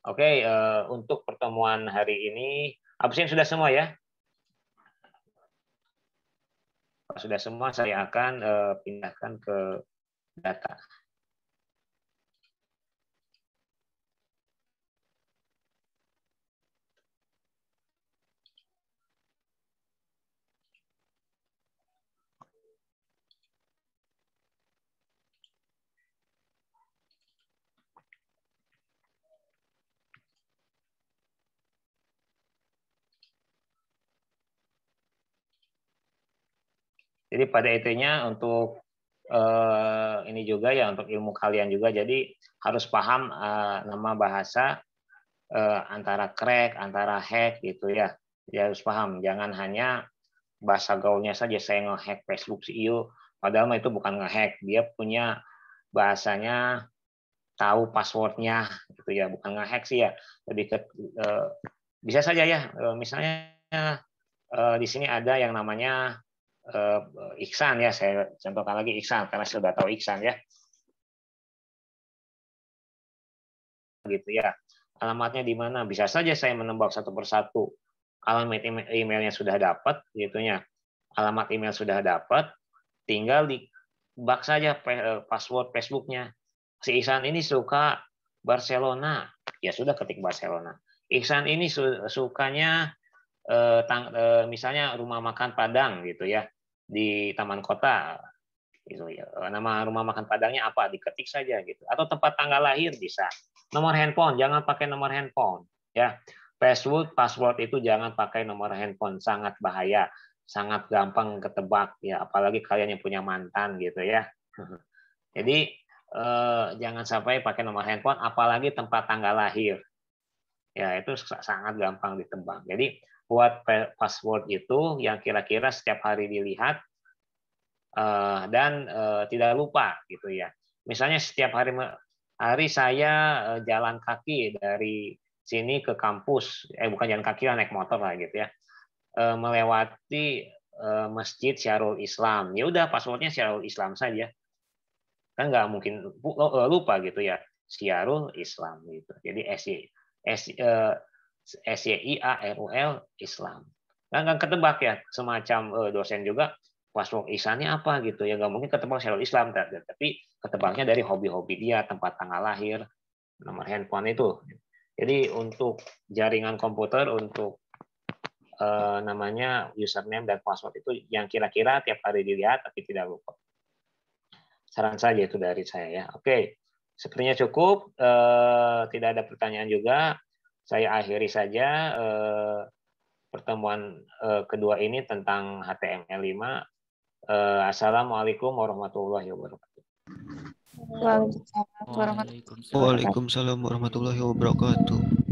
Oke, untuk pertemuan hari ini absen sudah semua ya? Kalau sudah semua saya akan pindahkan ke data. Jadi pada intinya untuk ini juga ya untuk ilmu kalian juga. Jadi harus paham nama bahasa antara crack, antara hack gitu ya. Jadi harus paham. Jangan hanya bahasa gaulnya saja saya ngehack Facebook CEO. Padahal itu bukan ngehack. Dia punya bahasanya tahu passwordnya gitu ya. Bukan ngehack sih ya. Lebih ke bisa saja ya. Misalnya di sini ada yang namanya Iksan ya, saya contohkan lagi Iksan karena sudah tahu Iksan ya, gitu ya. Alamatnya di mana? Bisa saja saya menembak satu persatu. Alamat emailnya sudah dapat, gitunya. Alamat email sudah dapat, tinggal dibak saja password Facebooknya. Si Iksan ini suka Barcelona, ya sudah ketik Barcelona. Iksan ini sukanya misalnya rumah makan Padang gitu ya. Di taman kota gitu ya. Nama rumah makan Padangnya apa, diketik saja gitu. Atau tempat tanggal lahir bisa. Nomor handphone jangan pakai nomor handphone ya. Password itu jangan pakai nomor handphone, sangat bahaya, sangat gampang ketebak ya, apalagi kalian yang punya mantan gitu ya. Jadi jangan sampai pakai nomor handphone apalagi tempat tanggal lahir. Ya itu sangat gampang ditebak. Jadi buat password itu yang kira-kira setiap hari dilihat dan tidak lupa gitu ya. Misalnya setiap hari saya jalan kaki dari sini ke kampus, bukan jalan kaki lah, naik motor lah gitu ya, melewati Masjid Syarul Islam. Ya udah passwordnya Syarul Islam saja, kan nggak mungkin lupa gitu ya, Syarul Islam gitu. Jadi SYIARUL Islam. Kan ketebak ya, semacam dosen juga password Ihsannya apa gitu ya, nggak mungkin ketebak Syarul Islam, tapi ketebaknya dari hobi-hobi dia, tempat tanggal lahir, nomor handphone itu. Jadi untuk jaringan komputer, untuk namanya username dan password itu yang kira-kira tiap hari dilihat tapi tidak lupa. Saran saja itu dari saya ya. Oke, sepertinya cukup. Tidak ada pertanyaan juga. Saya akhiri saja pertemuan kedua ini tentang HTML5. Assalamualaikum warahmatullahi wabarakatuh. Waalaikumsalam warahmatullahi wabarakatuh. Waalaikumsalam warahmatullahi wabarakatuh.